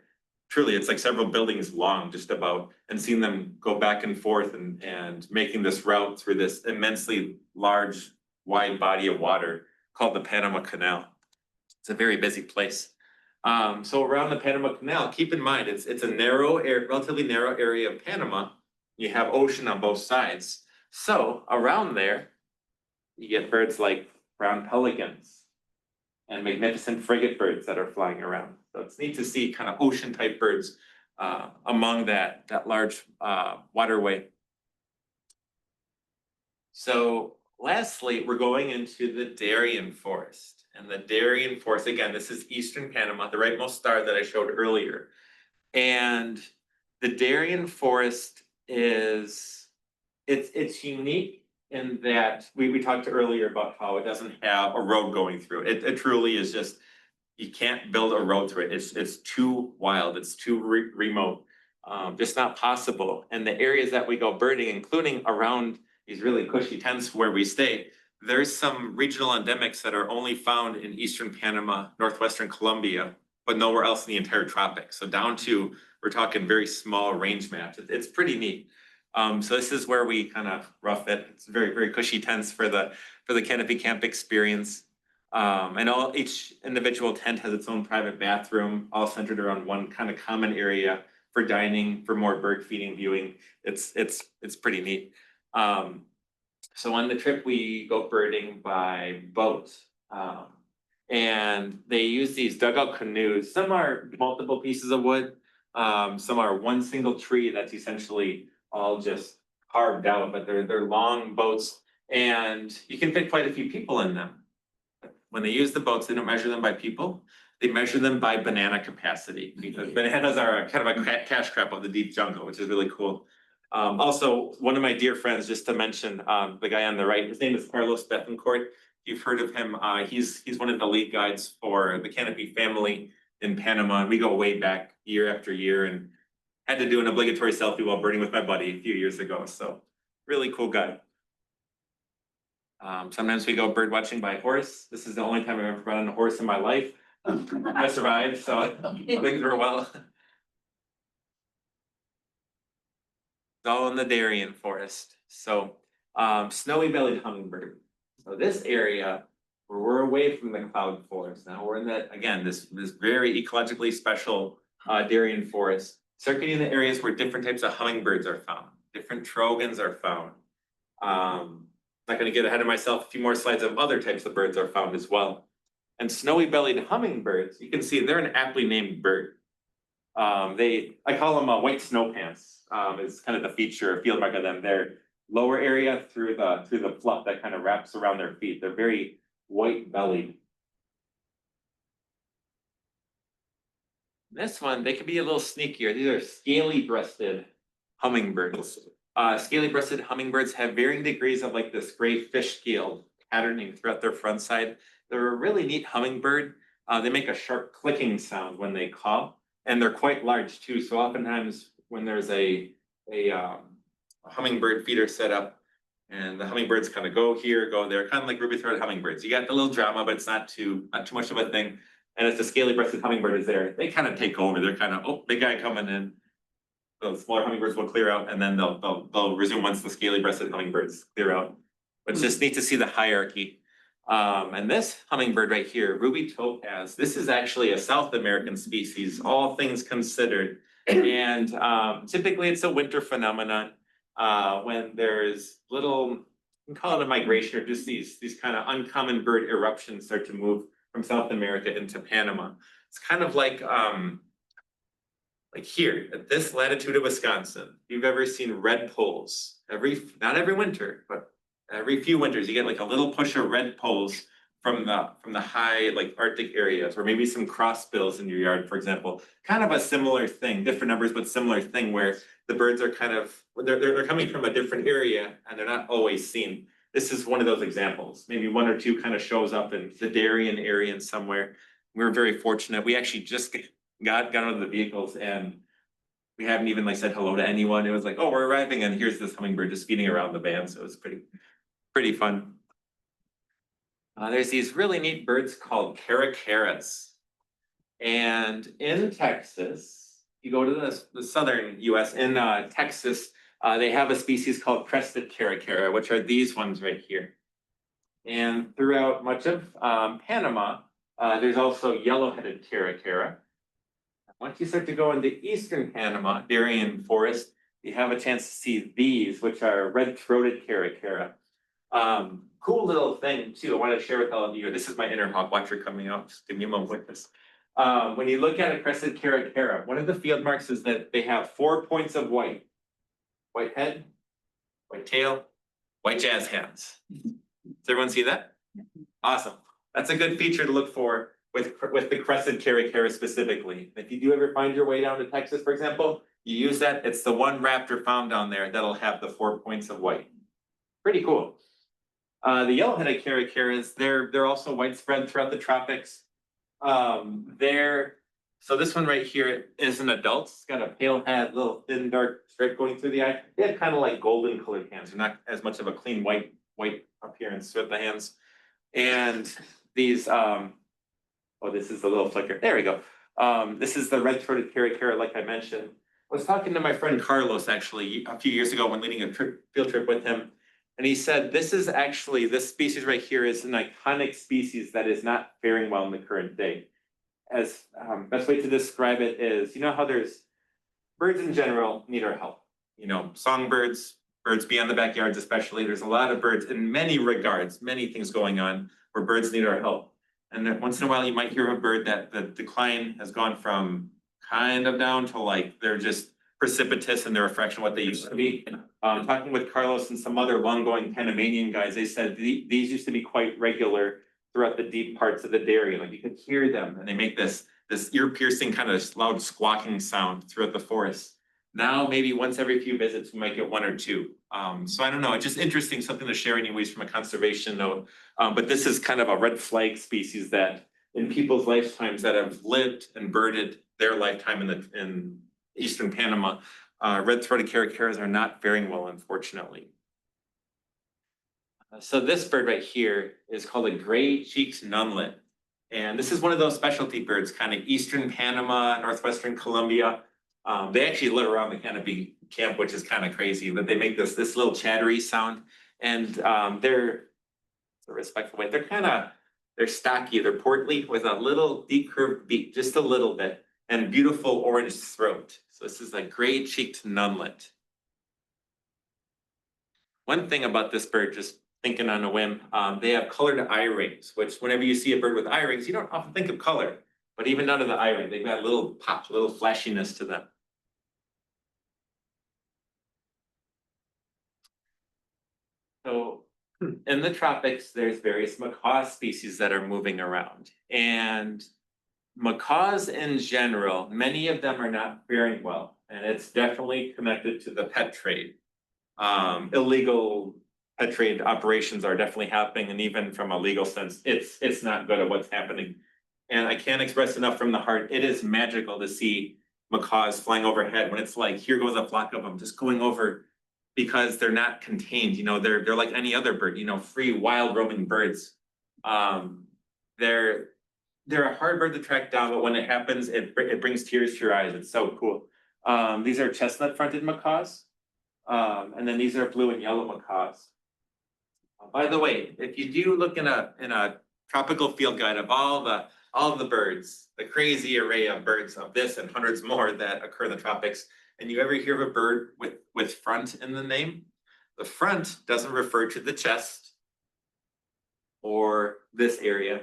truly, it's like several buildings long, just about, and seeing them go back and forth and making this route through this immensely large, wide body of water called the Panama Canal. It's a very busy place. So around the Panama Canal, keep in mind, it's a relatively narrow area of Panama. You have ocean on both sides. So around there, you get birds like brown pelicans and magnificent frigate birds that are flying around. So it's neat to see kind of ocean type birds among that large waterway. So lastly, we're going into the Darien Forest. And the Darien Forest, again, this is Eastern Panama, the rightmost star that I showed earlier. And the Darien Forest it's unique in that we talked earlier about how it doesn't have a road going through it. It truly is just, you can't build a road through it. It's too wild, it's too remote, just not possible. And the areas that we go birding, including around these really cushy tents where we stay, there's some regional endemics that are only found in Eastern Panama, Northwestern Colombia, but nowhere else in the entire tropics. So down to, we're talking very small range maps. It's pretty neat. So this is where we kind of rough it. It's very cushy tents for the canopy camp experience. And each individual tent has its own private bathroom, all centered around one kind of common area for dining, for more bird feeding, viewing. It's pretty neat. So on the trip, we go birding by boat. And they use these dugout canoes. Some are multiple pieces of wood. Some are one single tree that's essentially all just carved out, but they're long boats, and you can fit quite a few people in them. When they use the boats, they don't measure them by people, they measure them by banana capacity, because bananas are a kind of a cash crop of the deep jungle, which is really cool. Also, one of my dear friends, just to mention, the guy on the right, his name is Carlos Bethencourt. You've heard of him. He's one of the lead guides for the Canopy family in Panama. And we go way back year after year, and had to do an obligatory selfie while birding with my buddy a few years ago. So really cool guy. Sometimes we go bird watching by horse. This is the only time I've ever been on a horse in my life. I survived, so things were well. It's all in the Darien forest. So snowy bellied hummingbird. So this area, where we're away from the cloud forest now, we're in that, again, this very ecologically special Darien forest, circulating the areas where different types of hummingbirds are found, different trogons are found. Not going to get ahead of myself. A few more slides of other types of birds are found as well. And snowy bellied hummingbirds, you can see they're an aptly named bird. I call them white snow pants. Is kind of the feature, field mark of them. Their lower area through the fluff that kind of wraps around their feet. They're very white bellied. This one, they can be a little sneakier. These are scaly breasted hummingbirds. Scaly breasted hummingbirds have varying degrees of like this gray fish scale patterning throughout their front side. They're a really neat hummingbird. They make a sharp clicking sound when they call, and they're quite large too. So oftentimes when there's a hummingbird feeder set up, and the hummingbirds kind of go here, go there, kind of like ruby-throated hummingbirds. You got the little drama, but it's not too much of a thing. And if the scaly-breasted hummingbird is there, they kind of take over. They're kind of, oh, big guy coming in. The smaller hummingbirds will clear out, and then they'll resume once the scaly-breasted hummingbirds clear out. But it's just neat to see the hierarchy. And this hummingbird right here, ruby topaz, this is actually a South American species, all things considered. And typically it's a winter phenomenon when there's little, you can call it a migration, or just these kind of uncommon bird eruptions start to move from South America into Panama. It's kind of like here at this latitude of Wisconsin, if you've ever seen red poles, not every winter, but every few winters, you get like a little push of red poles from the high like Arctic areas, or maybe some crossbills in your yard, for example. Kind of a similar thing, different numbers, but similar thing where the birds are kind of they're coming from a different area and they're not always seen. This is one of those examples. Maybe one or two kind of shows up in the Darien area and somewhere. We're very fortunate. We actually just got out of the vehicles and we haven't even like said hello to anyone. It was like, oh, we're arriving and here's this hummingbird just feeding around the van. So it was pretty fun. There's these really neat birds called caracaras. And in Texas, you go to the southern US, in Texas, they have a species called crested caracara, which are these ones right here. And throughout much of Panama, there's also yellow-headed caracara. Once you start to go into eastern Panama, Darien forest, you have a chance to see these, which are red-throated caracara. Cool little thing too, I want to share with all of you. This is my inner hawk watcher coming out. Just give me a moment with this. When you look at a crested caracara, one of the field marks is that they have 4 points of white. White head, white tail, white jazz hands. Does everyone see that? Awesome. That's a good feature to look for with the crested caracara specifically. If you do ever find your way down to Texas, for example, you use that. It's the one raptor found down there that'll have the 4 points of white. Pretty cool. The yellow-headed caracaras, they're also widespread throughout the tropics. So this one right here is an adult. It's got a pale head, little thin dark stripe going through the eye. They have kind of like golden colored hands. They're not as much of a clean white appearance with the hands. And these, this is the little flicker. There we go. This is the red-throated caracara, like I mentioned. I was talking to my friend Carlos actually a few years ago when leading a field trip with him. And he said, this species right here is an iconic species that is not faring well in the current day. As best way to describe it is, you know how there's birds in general need our help. You know, songbirds, birds beyond the backyards especially. There's a lot of birds in many regards, many things going on where birds need our help. And then once in a while you might hear of a bird that the decline has gone from kind of down to like they're just precipitous in their reflection what they used to be. Talking with Carlos and some other long-going Panamanian guys, they said these used to be quite regular throughout the deep parts of the dairy. Like you could hear them and they make this ear-piercing kind of loud squawking sound throughout the forest. Now, maybe once every few visits, we might get one or two. So I don't know, it's just interesting, something to share anyways from a conservation note. But this is kind of a red flag species that in people's lifetimes that have lived and birded their lifetime in eastern Panama, red-throated caracaras are not faring well, unfortunately. So this bird right here is called a gray-cheeked nunlet. And this is one of those specialty birds, kind of eastern Panama, northwestern Colombia. They actually live around the canopy camp, which is kind of crazy, but they make this little chattery sound. And they're a respectful way. They're stocky, they're portly with a little deep curved beak, just a little bit, and beautiful orange throat. So this is a gray-cheeked nunlet. One thing about this bird, just thinking on a whim, they have colored eye rings, which whenever you see a bird with eye rings, you don't often think of color, but even under the eye ring, they've got a little pop, a little flashiness to them. So in the tropics, there's various macaw species that are moving around. And macaws in general, many of them are not faring well. And it's definitely connected to the pet trade. Illegal pet trade operations are definitely happening. And even from a legal sense, it's not good at what's happening. And I can't express enough from the heart, it is magical to see macaws flying overhead when it's like, here goes a flock of them just going over, because they're not contained, you know, they're like any other bird, you know, free, wild roaming birds. They're a hard bird to track down, but when it happens, it brings tears to your eyes. It's so cool. These are chestnut-fronted macaws, and then these are blue and yellow macaws. By the way, if you do look in a tropical field guide of all the birds, the crazy array of birds of this and hundreds more that occur in the tropics, and you ever hear of a bird with front in the name, the front doesn't refer to the chest or this area.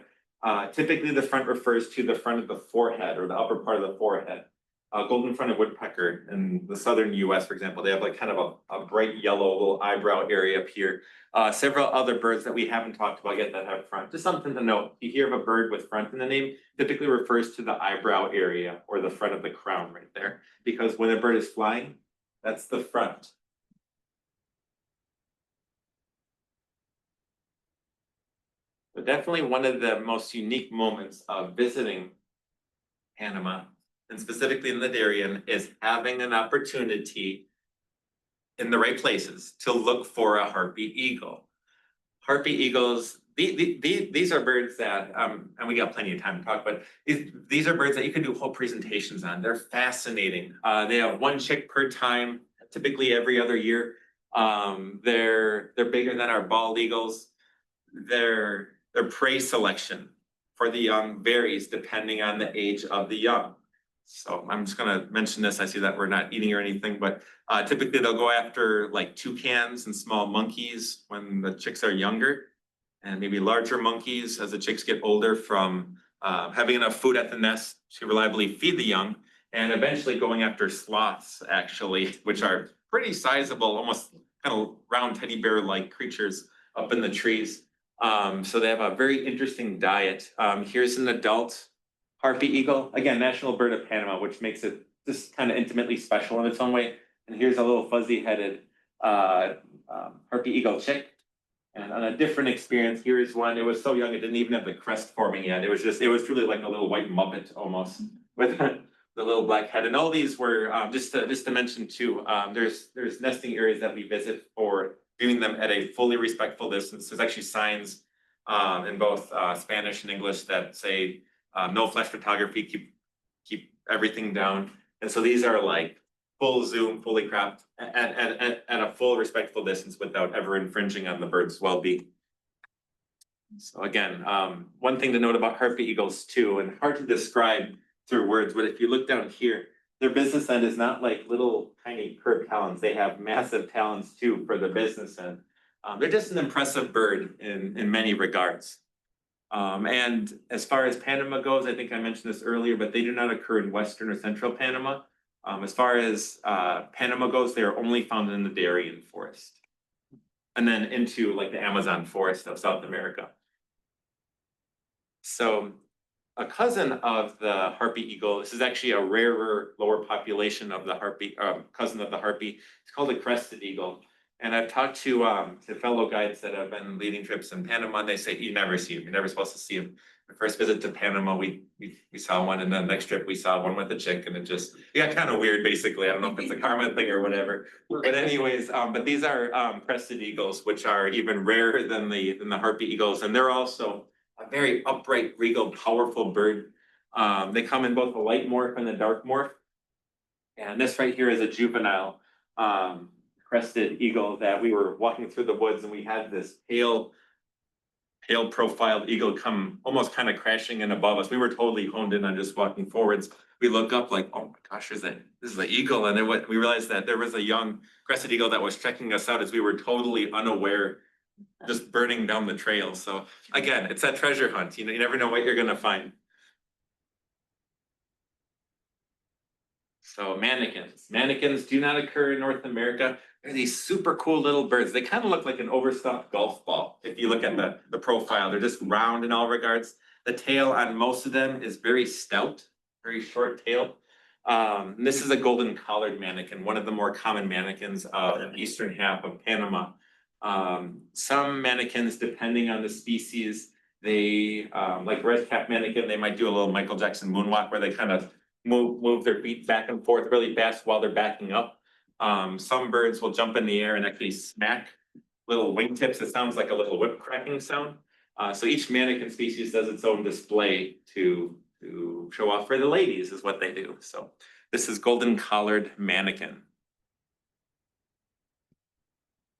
Typically the front refers to the front of the forehead or the upper part of the forehead. Golden-fronted woodpecker in the southern US, for example, they have like kind of a bright yellow little eyebrow area up here. Several other birds that we haven't talked about yet that have front. Just something to note. You hear of a bird with front in the name, typically refers to the eyebrow area or the front of the crown right there. Because when a bird is flying, that's the front. But definitely one of the most unique moments of visiting Panama, and specifically in the Darien, is having an opportunity in the right places to look for a harpy eagle. Harpy eagles, these are birds that, and we got plenty of time to talk, but these are birds that you can do whole presentations on. They're fascinating. They have one chick per time, typically every other year. They're bigger than our bald eagles. Their prey selection for the young varies depending on the age of the young. So I'm just gonna mention this. I see that we're not eating or anything, but typically they'll go after like toucans and small monkeys when the chicks are younger, and maybe larger monkeys as the chicks get older from having enough food at the nest to reliably feed the young, and eventually going after sloths actually, which are pretty sizable, almost kind of round teddy bear-like creatures up in the trees. So they have a very interesting diet. Here's an adult harpy eagle, again, national bird of Panama, which makes it just kind of intimately special in its own way. And here's a little fuzzy-headed harpy eagle chick. And on a different experience, here's one. It was so young, it didn't even have the crest forming yet. It was truly like a little white muppet almost with the little black head. And all these were just to mention too. There's nesting areas that we visit for viewing them at a fully respectful distance. There's actually signs in both Spanish and English that say no flash photography, keep everything down. And so these are like full zoom, fully cropped at a full respectful distance without ever infringing on the bird's well-being. So again, one thing to note about harpy eagles too, and hard to describe through words, but if you look down here, their business end is not like little tiny curved talons. They have massive talons too for the business end. They're just an impressive bird in many regards. And as far as Panama goes, I think I mentioned this earlier, but they do not occur in Western or Central Panama. As far as Panama goes, they are only found in the Darien forest. And then into like the Amazon forest of South America. So a cousin of the harpy eagle, this is actually a rarer, lower population of the harpy, cousin of the harpy. It's called a crested eagle. And I've talked to fellow guides that have been leading trips in Panama, and they say you never see them. You're never supposed to see them. The first visit to Panama, we saw one, and then the next trip we saw one with a chick, and it got kind of weird. Basically, I don't know if it's a karma thing or whatever. But anyways, but these are crested eagles, which are even rarer than the harpy eagles, and they're also a very upright, regal, powerful bird. They come in both the light morph and the dark morph. And this right here is a juvenile crested eagle that we were walking through the woods, and we had this pale profiled eagle come almost kind of crashing in above us. We were totally honed in on just walking forwards. We look up like, oh my gosh, this is an eagle. And then we realized that there was a young crested eagle that was checking us out as we were totally unaware, just burning down the trail. So again, it's that treasure hunt. You never know what you're gonna find. So manakins do not occur in North America. They're these super cool little birds. They kind of look like an overstuffed golf ball. If you look at the profile, they're just round in all regards. The tail on most of them is very stout, very short tail. This is a golden collared manakin, one of the more common manakins of the eastern half of Panama. Some manakins, depending on the species, they like red cap manakin, they might do a little Michael Jackson moonwalk where they kind of move their feet back and forth really fast while they're backing up. Some birds will jump in the air and actually smack little wingtips. It sounds like a little whip cracking sound. So each manakin species does its own display to show off for the ladies is what they do. So this is golden collared manakin.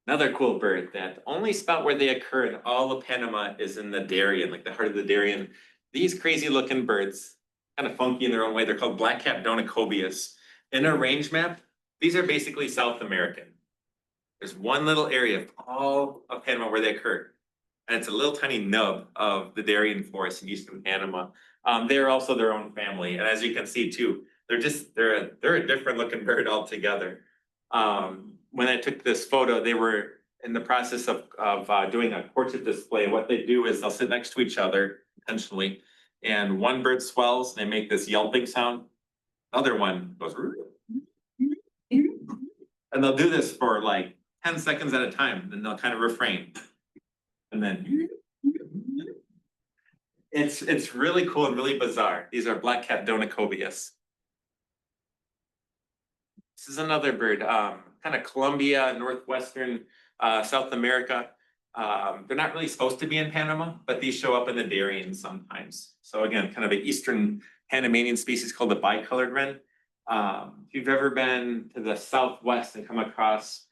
Another cool bird that only spot where they occur in all of Panama is in the Darien, like the heart of the Darien. These crazy looking birds, kind of funky in their own way. They're called black-capped donicobius. In a range map, these are basically South American. There's one little area of all of Panama where they occur. And it's a little tiny nub of the Darien forest in eastern Panama. They're also their own family. And as you can see too, they're a different looking bird altogether. When I took this photo, they were in the process of doing a portrait display. What they do is they'll sit next to each other intentionally, and one bird swells, they make this yelping sound. Other one goes, and they'll do this for like 10 seconds at a time, then they'll kind of refrain. And then it's really cool and really bizarre. These are black-capped donicobius. This is another bird, kind of Colombia, northwestern South America. They're not really supposed to be in Panama, but these show up in the Darien sometimes. So again, kind of an eastern Panamanian species called the bicolored wren. If you've ever been to the southwest and come across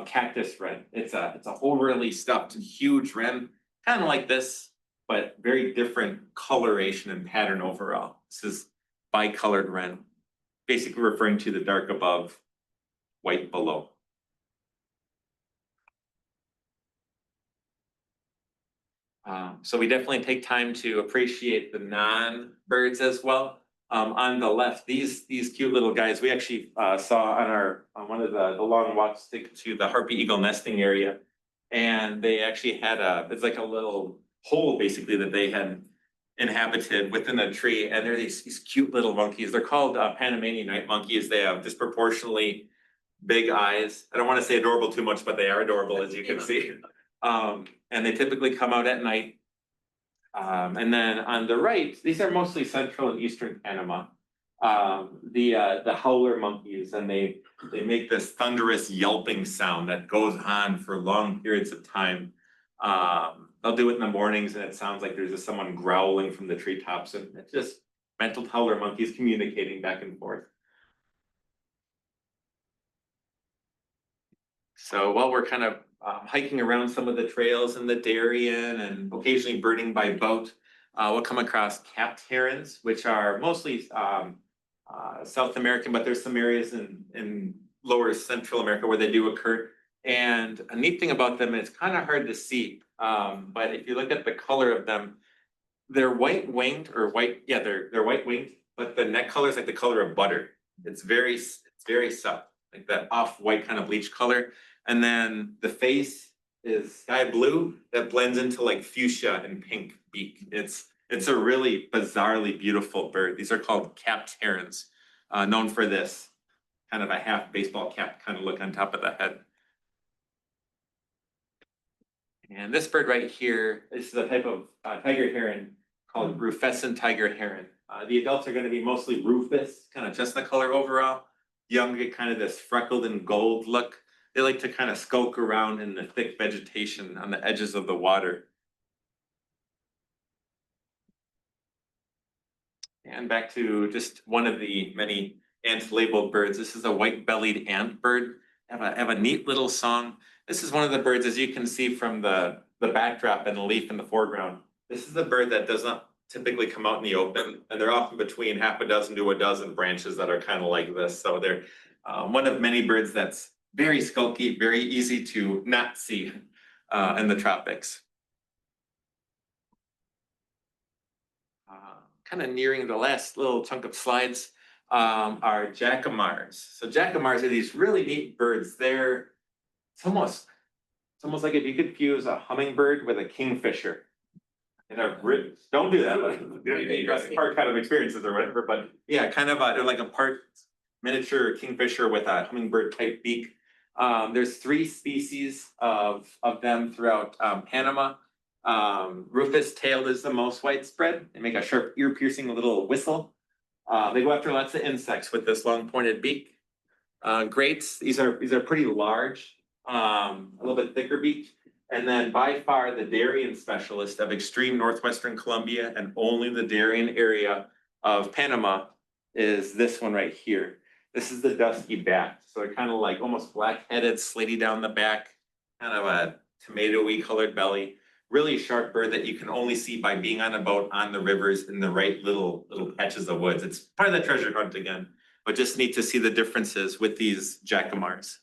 cactus wren, it's a overly stuffed, huge wren, kind of like this, but very different coloration and pattern overall. This is bicolored wren, basically referring to the dark above, white below. So we definitely take time to appreciate the non-birds as well. On the left, these cute little guys, we actually saw on one of the long walks to the harpy eagle nesting area. And they actually had it's like a little hole basically that they had inhabited within a tree. And they're these cute little monkeys. They're called Panamanian night monkeys. They have disproportionately big eyes. I don't want to say adorable too much, but they are adorable, as you can see. And they typically come out at night. And then on the right, these are mostly central and eastern Panama. The howler monkeys, and they make this thunderous yelping sound that goes on for long periods of time. They'll do it in the mornings, and it sounds like there's just someone growling from the treetops, and it's just mental howler monkeys communicating back and forth. So while we're kind of hiking around some of the trails in the Darien and occasionally birding by boat, we'll come across capped herons, which are mostly South American, but there's some areas in lower Central America where they do occur. And a neat thing about them, it's kind of hard to see, but if you look at the color of them, they're white winged or white, yeah, they're white winged, but the neck color is like the color of butter. It's very subtle, like that off-white kind of bleach color. And then the face is sky blue that blends into like fuchsia and pink beak. It's a really bizarrely beautiful bird. These are called capped herons, known for this kind of a half baseball cap kind of look on top of the head. And this bird right here, this is a type of tiger heron called rufescent tiger heron. The adults are going to be mostly rufous, kind of chestnut color overall. Young get kind of this freckled and gold look. They like to kind of skulk around in the thick vegetation on the edges of the water. And back to just one of the many ant-labeled birds. This is a white-bellied ant bird. Have a neat little song. This is one of the birds, as you can see from the backdrop and the leaf in the foreground. This is the bird that does not typically come out in the open, and they're often between half a dozen to a dozen branches that are kind of like this. So they're one of many birds that's very skulky, very easy to not see in the tropics. Kind of nearing the last little chunk of slides are jacamars. So jacamars are these really neat birds. It's almost like if you could fuse a hummingbird with a kingfisher. And they're don't do that, but part kind of experiences or whatever. But yeah, kind of they're like a part miniature kingfisher with a hummingbird type beak. There's 3 species of them throughout Panama. Rufous-tailed is the most widespread. They make a sharp ear-piercing little whistle. They go after lots of insects with this long pointed beak. Greats, these are pretty large, a little bit thicker beak. And then by far the Darien specialist of extreme northwestern Colombia and only the Darien area of Panama is this one right here. This is the dusky bat. So they're kind of like almost black-headed, slaty down the back, kind of a tomatoey colored belly. Really sharp bird that you can only see by being on a boat on the rivers in the right little patches of woods. It's part of the treasure hunt again, but just neat to see the differences with these jacamars.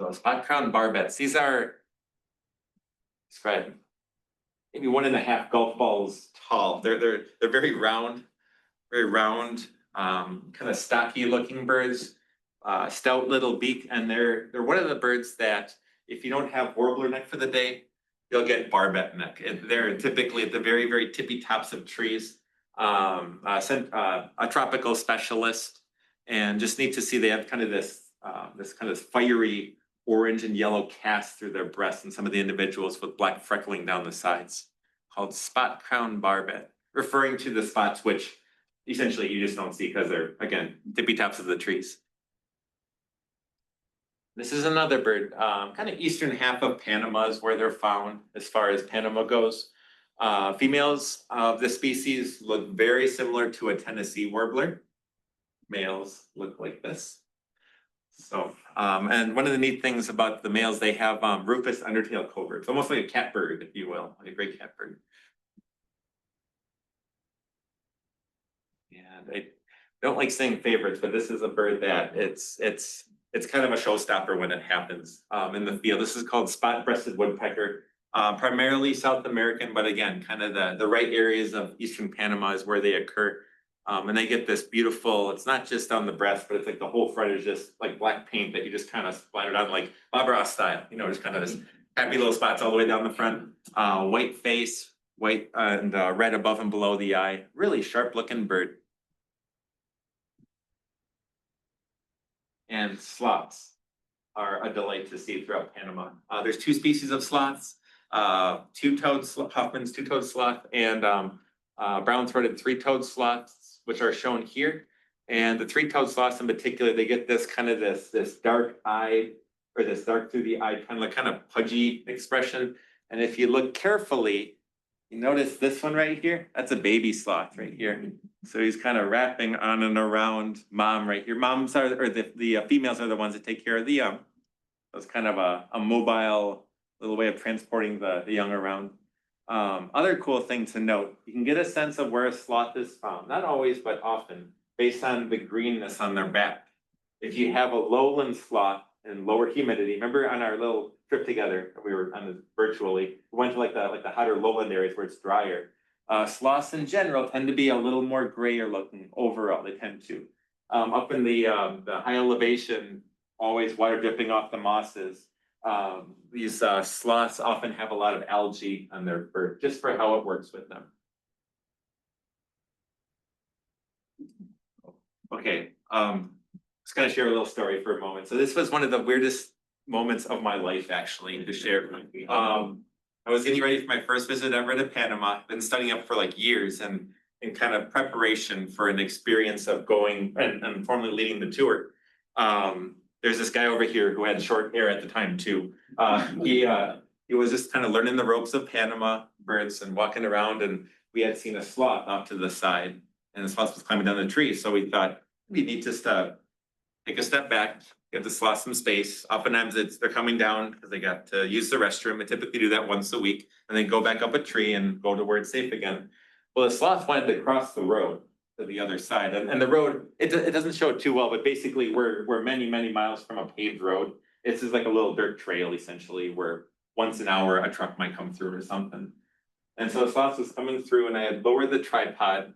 So spot-crowned barbets. These are described maybe 1.5 golf balls tall. They're very round, kind of stocky looking birds. Stout little beak, and they're one of the birds that if you don't have warbler neck for the day, you'll get barbet neck. And they're typically at the very tippy tops of trees. A tropical specialist, and just neat to see they have kind of this kind of fiery orange and yellow cast through their breasts, and some of the individuals with black freckling down the sides, called spot-crowned barbet, referring to the spots which essentially you just don't see because they're again tippy tops of the trees. This is another bird, kind of eastern half of Panama is where they're found as far as Panama goes. Females of this species look very similar to a Tennessee warbler. Males look like this. So, and one of the neat things about the males, they have rufous undertail coverts, almost like a catbird, if you will, like a gray catbird. And I don't like saying favorites, but this is a bird that it's kind of a showstopper when it happens in the field. This is called spot-breasted woodpecker, primarily South American, but again, kind of the right areas of eastern Panama is where they occur. And they get this beautiful, it's not just on the breast, but it's like the whole front is just like black paint that you just kind of splattered on like Bob Ross style, you know, just kind of this happy little spots all the way down the front. White face, white and red above and below the eye. Really sharp looking bird. And sloths are a delight to see throughout Panama. There's 2 species of sloths, Hoffman's two-toed sloth and brown-throated 3-toed sloths, which are shown here. And the 3-toed sloths in particular, they get this kind of this dark eye, or this dark through the eye, kind of pudgy expression. And if you look carefully, you notice this one right here, that's a baby sloth right here. So he's kind of wrapping on and around mom right here. Moms are, or the females are the ones that take care of the young. So it's kind of a mobile little way of transporting the young around. Other cool thing to note, you can get a sense of where a sloth is found, not always, but often, based on the greenness on their back. If you have a lowland sloth and lower humidity, remember on our little trip together, we were on this virtually, we went to like the hotter lowland areas where it's drier. Sloths in general tend to be a little more grayer looking overall, they tend to. Up in the high elevation, always water dripping off the mosses. These sloths often have a lot of algae on their fur, just for how it works with them. Okay, just gonna share a little story for a moment. So this was one of the weirdest moments of my life, actually, to share. I was getting ready for my first visit ever to Panama, been studying up for like years and in kind of preparation for an experience of going and formally leading the tour. There's this guy over here who had short hair at the time too. He was just kind of learning the ropes of Panama birds and walking around, and we had seen a sloth off to the side, and the sloth was climbing down the tree. So we thought we need to take a step back, give the sloth some space. Oftentimes they're coming down because they got to use the restroom. I typically do that once a week, and then go back up a tree and go to where it's safe again. Well, the sloth wanted to cross the road to the other side, and the road, it doesn't show it too well, but basically we're many miles from a paved road. It's just like a little dirt trail essentially, where once an hour a truck might come through or something. And so the sloth was coming through, and I had lowered the tripod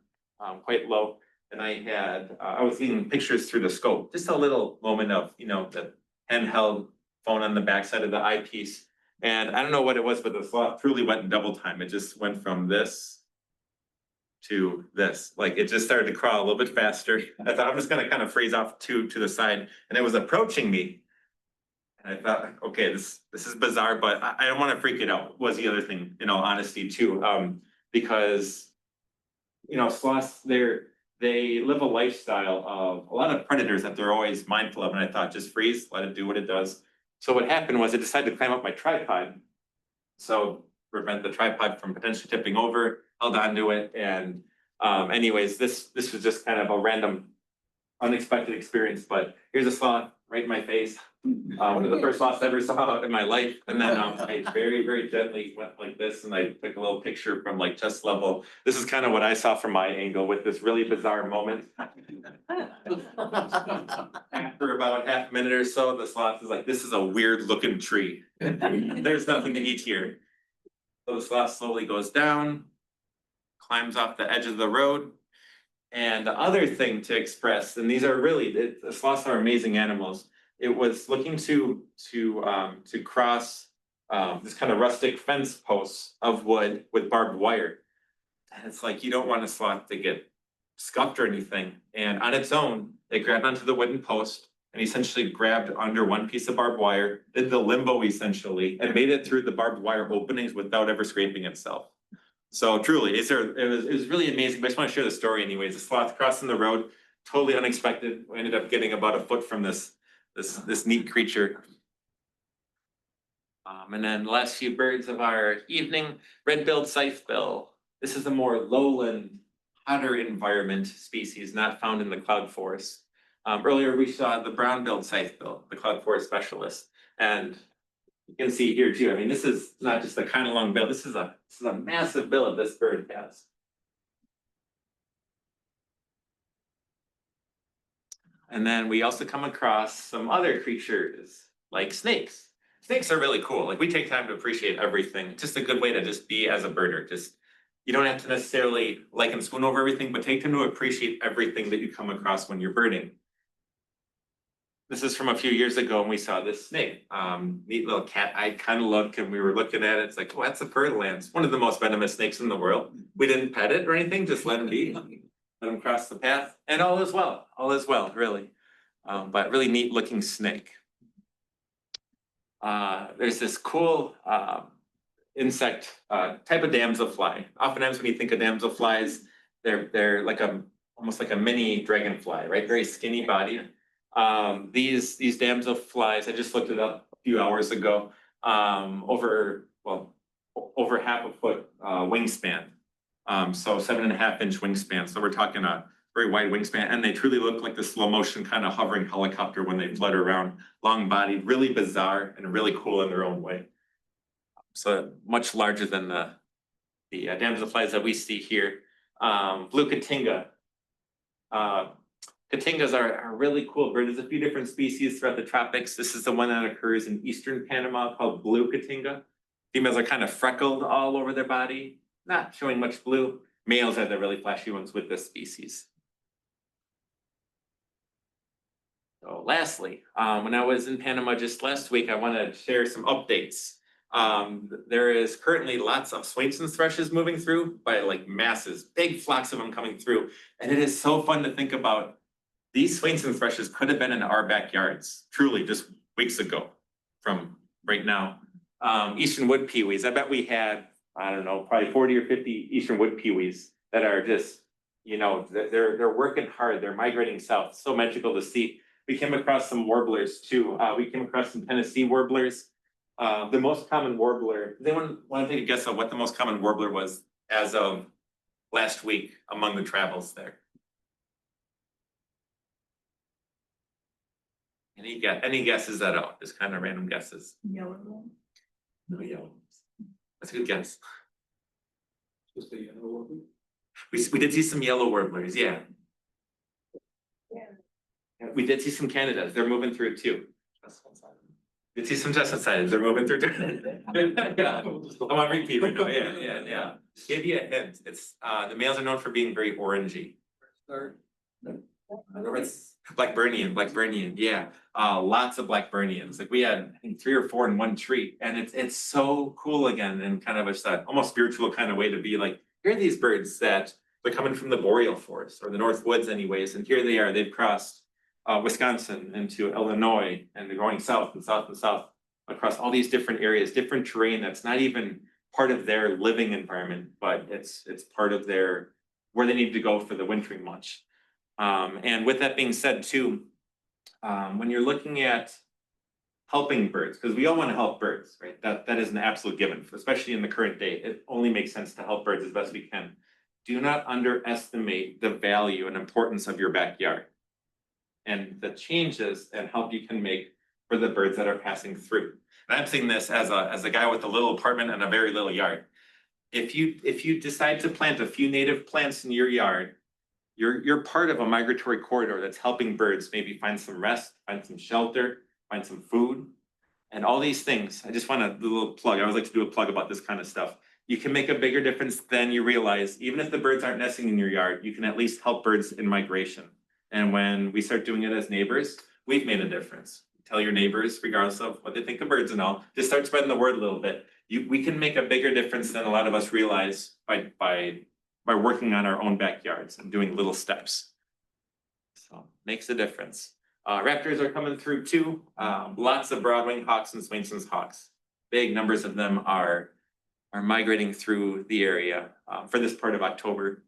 quite low, and I was taking pictures through the scope, just a little moment of, the handheld phone on the backside of the eyepiece. And I don't know what it was, but the sloth truly went in double time. It just went from this to this, like it just started to crawl a little bit faster. I thought I'm just gonna kind of freeze off to the side, and it was approaching me. And I thought, okay, this is bizarre, but I don't want to freak it out, was the other thing, in all honesty too. Because sloths, they live a lifestyle of a lot of predators that they're always mindful of, and I thought, just freeze, let it do what it does. So what happened was it decided to climb up my tripod. So prevent the tripod from potentially tipping over, held onto it, and anyways, this was just kind of a random, unexpected experience. But here's a sloth right in my face. One of the first sloths I ever saw in my life. And then I very gently went like this, and I took a little picture from like chest level. This is kind of what I saw from my angle with this really bizarre moment. After about half a minute or so, the sloth is like, this is a weird looking tree. There's nothing to eat here. So the sloth slowly goes down, climbs off the edge of the road. And the other thing to express, and these are really, the sloths are amazing animals. It was looking to cross this kind of rustic fence posts of wood with barbed wire. And it's like, you don't want a sloth to get scuffed or anything. And on its own, it grabbed onto the wooden post and essentially grabbed under one piece of barbed wire, did the limbo essentially, and made it through the barbed wire openings without ever scraping itself. So truly, it was really amazing. But I just want to share the story anyways. The sloth crossing the road, totally unexpected. We ended up getting about a foot from this neat creature. And then the last few birds of our evening, red-billed scythebill. This is a more lowland, hotter environment species not found in the cloud forest. Earlier we saw the brown-billed scythebill, the cloud forest specialist. And you can see here too, I mean, this is not just a kind of long bill, this is a massive bill that this bird has. And then we also come across some other creatures like snakes. Snakes are really cool. Like, we take time to appreciate everything. It's just a good way to just be as a birder. Just, you don't have to necessarily like and spoon over everything, but take time to appreciate everything that you come across when you're birding. This is from a few years ago, and we saw this snake, neat little cat-eyed kind of look, and we were looking at it. It's like, oh, that's a fur-lance, one of the most venomous snakes in the world. We didn't pet it or anything, just let him be, let him cross the path, and all is well, really. But really neat looking snake. There's this cool insect type of damselfly. Oftentimes when you think of damselflies, they're like almost like a mini dragonfly, right? Very skinny body. These damselflies, I just looked it up a few hours ago, over half a foot wingspan. So 7.5-inch wingspan. So we're talking a very wide wingspan, and they truly look like the slow motion kind of hovering helicopter when they flutter around, long body, really bizarre and really cool in their own way. So much larger than the damselflies that we see here. Blue Cotinga. Cotingas are really cool bird. There's a few different species throughout the tropics. This is the one that occurs in eastern Panama called blue Cotinga. Females are kind of freckled all over their body, not showing much blue. Males are the really flashy ones with this species. So lastly, when I was in Panama just last week, I want to share some updates. There is currently lots of Swainson's thrushes moving through by like masses, big flocks of them coming through. And it is so fun to think about. These Swainson's thrushes could have been in our backyards, truly just weeks ago from right now. Eastern wood peewees, I bet we had, I don't know, probably 40 or 50 eastern wood peewees that are just, you know, they're working hard, they're migrating south. So magical to see. We came across some warblers too. We came across some Tennessee warblers. The most common warbler, does anyone want to take a guess on what the most common warbler was as of last week among the travels there? Any guesses at all? Just kind of random guesses. Yellow. No yellow. That's a good guess. Just a yellow warbler? We did see some yellow warblers, yeah. Yeah. We did see some Canadas. They're moving through too. We did see some chestnut-sided. They're moving through too. Yeah. I'm on repeat right now. Yeah. Give you a hint. It's the males are known for being very orangey. Start. Blackburnian, yeah. Lots of Blackburnians. Like we had, I think, 3 or 4 in one tree, and it's so cool again, and kind of a almost spiritual kind of way to be like, here are these birds that they're coming from the boreal forest or the north woods anyways, and here they are. They've crossed Wisconsin into Illinois, and they're going south and south and south across all these different areas, different terrain that's not even part of their living environment, but it's part of their where they need to go for the wintering months. And with that being said too, when you're looking at helping birds, because we all want to help birds, right? That is an absolute given, especially in the current day. It only makes sense to help birds as best we can. Do not underestimate the value and importance of your backyard and the changes and help you can make for the birds that are passing through. And I'm seeing this as a guy with a little apartment and a very little yard. If you decide to plant a few native plants in your yard, you're part of a migratory corridor that's helping birds maybe find some rest, find some shelter, find some food, and all these things. I just want to do a little plug. I always like to do a plug about this kind of stuff. You can make a bigger difference than you realize. Even if the birds aren't nesting in your yard, you can at least help birds in migration. And when we start doing it as neighbors, we've made a difference. Tell your neighbors, regardless of what they think of birds and all, just start spreading the word a little bit. We can make a bigger difference than a lot of us realize by working on our own backyards and doing little steps. So makes a difference. Raptors are coming through too. Lots of broadwing hawks and Swainson's hawks. Big numbers of them are migrating through the area for this part of October.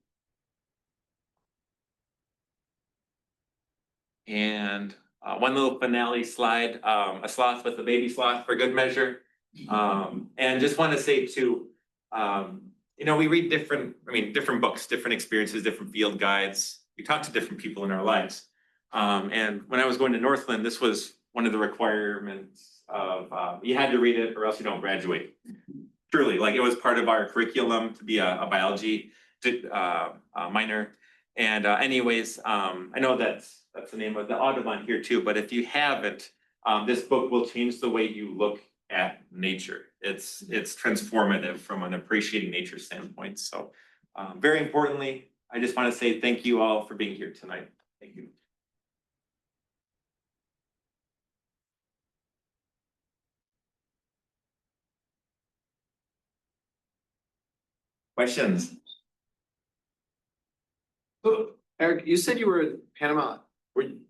And one little finale slide, a sloth with a baby sloth for good measure. And just want to say too, you know, we read different books, different experiences, different field guides. We talk to different people in our lives. And when I was going to Northland, this was one of the requirements of, you had to read it or else you don't graduate. Truly, like it was part of our curriculum to be a biology minor. And anyways, I know that's the name of the Audubon here too, but if you haven't, this book will change the way you look at nature. It's transformative from an appreciating nature standpoint. So very importantly, I just want to say thank you all for being here tonight. Thank you. Questions? So, Eric, you said you were in Panama.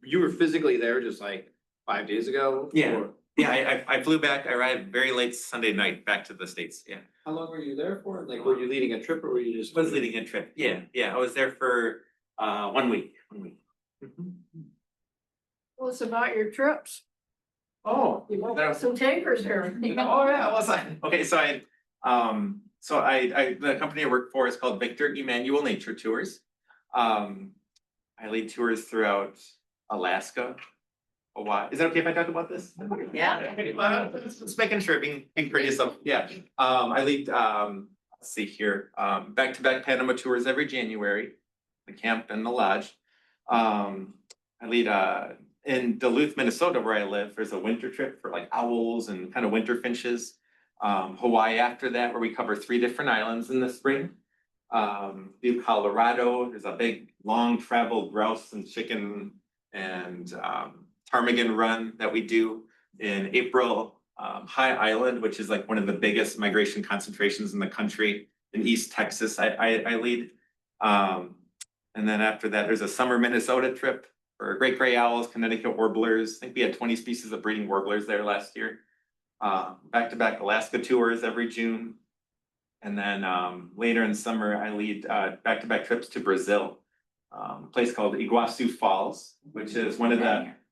You were physically there just like 5 days ago? Yeah. Or Yeah, I flew back. I arrived very late Sunday night back to the States. Yeah. how long were you there for? Like, were you leading a trip or were you just? I was leading a trip. Yeah. I was there for 1 week. 1 week. Tell us about your trips. Oh, You got some tankers here. oh yeah, was I? Okay, so So the company I work for is called Victor Emmanuel Nature Tours. I lead tours throughout Alaska, Hawaii. Is that okay if I talk about this? Yeah. Just making sure, being courteous of, yeah. I lead, let's see here, back-to-back Panama tours every January, the camp and the lodge. I lead, in Duluth, Minnesota, where I live, there's a winter trip for like owls and kind of winter finches. Hawaii after that, where we cover 3 different islands in the spring. Do Colorado, there's a big, long travel grouse and chicken and ptarmigan run that we do in April. High Island, which is like one of the biggest migration concentrations in the country in East Texas, I lead. And then after that, there's a summer Minnesota trip for great gray owls, Connecticut warblers. I think we had 20 species of breeding warblers there last year. Back-to-back Alaska tours every June. And then later in summer, I lead back-to-back trips to Brazil. A place called Iguazu Falls, which is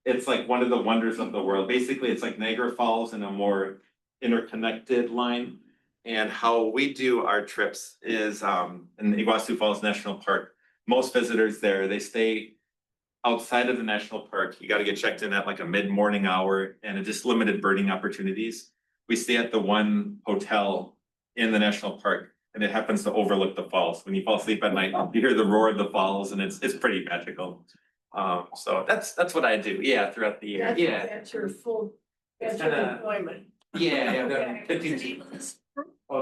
it's like one of the wonders of the world. Basically, it's like Niagara Falls in a more interconnected line. And how we do our trips is in the Iguazu Falls National Park. Most visitors there, they stay outside of the national park. You got to get checked in at like a mid-morning hour and it's just limited birding opportunities. We stay at the one hotel in the national park and it happens to overlook the falls. When you fall asleep at night, you hear the roar of the falls and it's pretty magical. So that's what I do, yeah, throughout the year, yeah. That's your full, It's that's your kinda- employment. Yeah, I've done 15.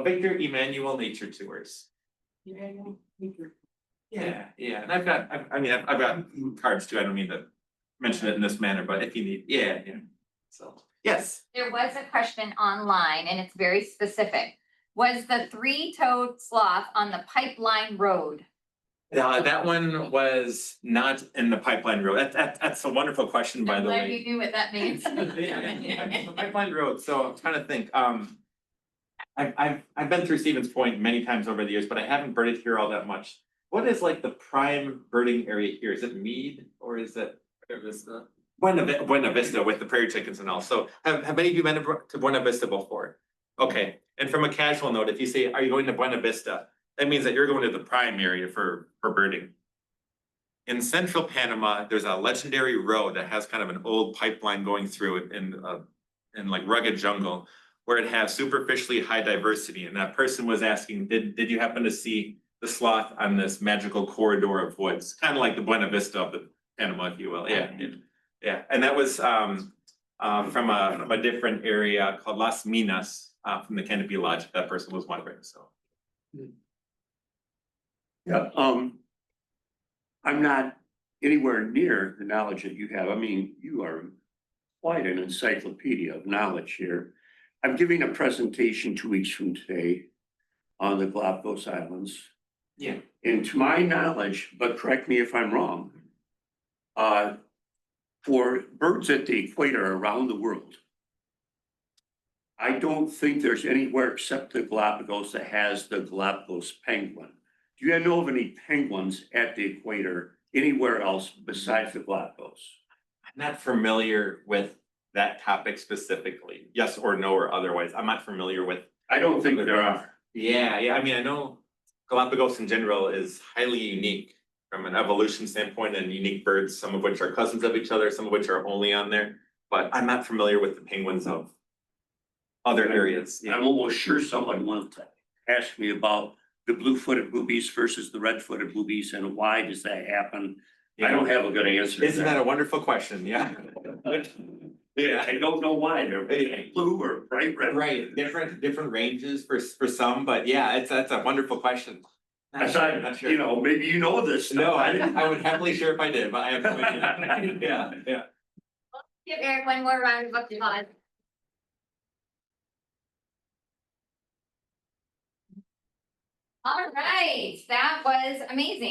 Victor Emmanuel Nature Tours. Yeah, and I've got cards too. I don't mean to mention it in this manner, but if you need, yeah. So, yes. There was a question online and it's very specific. Was the 3-toed sloth on the Pipeline Road? That one was not in the Pipeline Road. That's a wonderful question, by I'm the glad way. you knew what that means. Yeah, Pipeline Road, so I'm trying to think, I've been through Stevens Point many times over the years, but I haven't birded here all that much. What is like the prime birding area here? Is it Mead or is it? Buena Vista with the prairie chickens and all, so have many of you been to Buena Vista before? Okay, and from a casual note, if you say, are you going to Buena Vista? That means that you're going to the prime area for birding. In central Panama, there's a legendary road that has kind of an old pipeline going through it in like rugged jungle where it has superficially high diversity. And that person was asking, did you happen to see the sloth on this magical corridor of woods? Kind of like the Buena Vista of the Panama, if you will. Yeah. And that was from a different area called Las Minas from the Canopy Lodge. That person was wondering, so. Yeah, I'm not anywhere near the knowledge that you have. I mean, you are quite an encyclopedia of knowledge here. I'm giving a presentation 2 weeks from today on the Galapagos Islands. Yeah. And to my knowledge, but correct me if I'm wrong, for birds at the equator around the world, I don't think there's anywhere except the Galapagos that has the Galapagos penguin. Do you know of any penguins at the equator anywhere else besides the Galapagos? I'm not familiar with that topic specifically, yes or no or otherwise. I'm not familiar with. I don't think there are. Yeah, I mean, I know Galapagos in general is highly unique from an evolution standpoint and unique birds, some of which are cousins of each other, some of which are only on there. But I'm not familiar with the penguins of other areas. I'm almost sure someone wanted to ask me about the blue-footed boobies versus the red-footed boobies and why does that happen? I don't have a good answer. to Isn't that a wonderful question? Yeah. Yeah. I don't know why they're blue or bright red. Right, different ranges for some, but yeah, that's a wonderful question. Not sure. You know, maybe you know this stuff. No, I would happily share if I did, but I have no idea. Yeah. Give Eric one more round of applause. All right, that was amazing.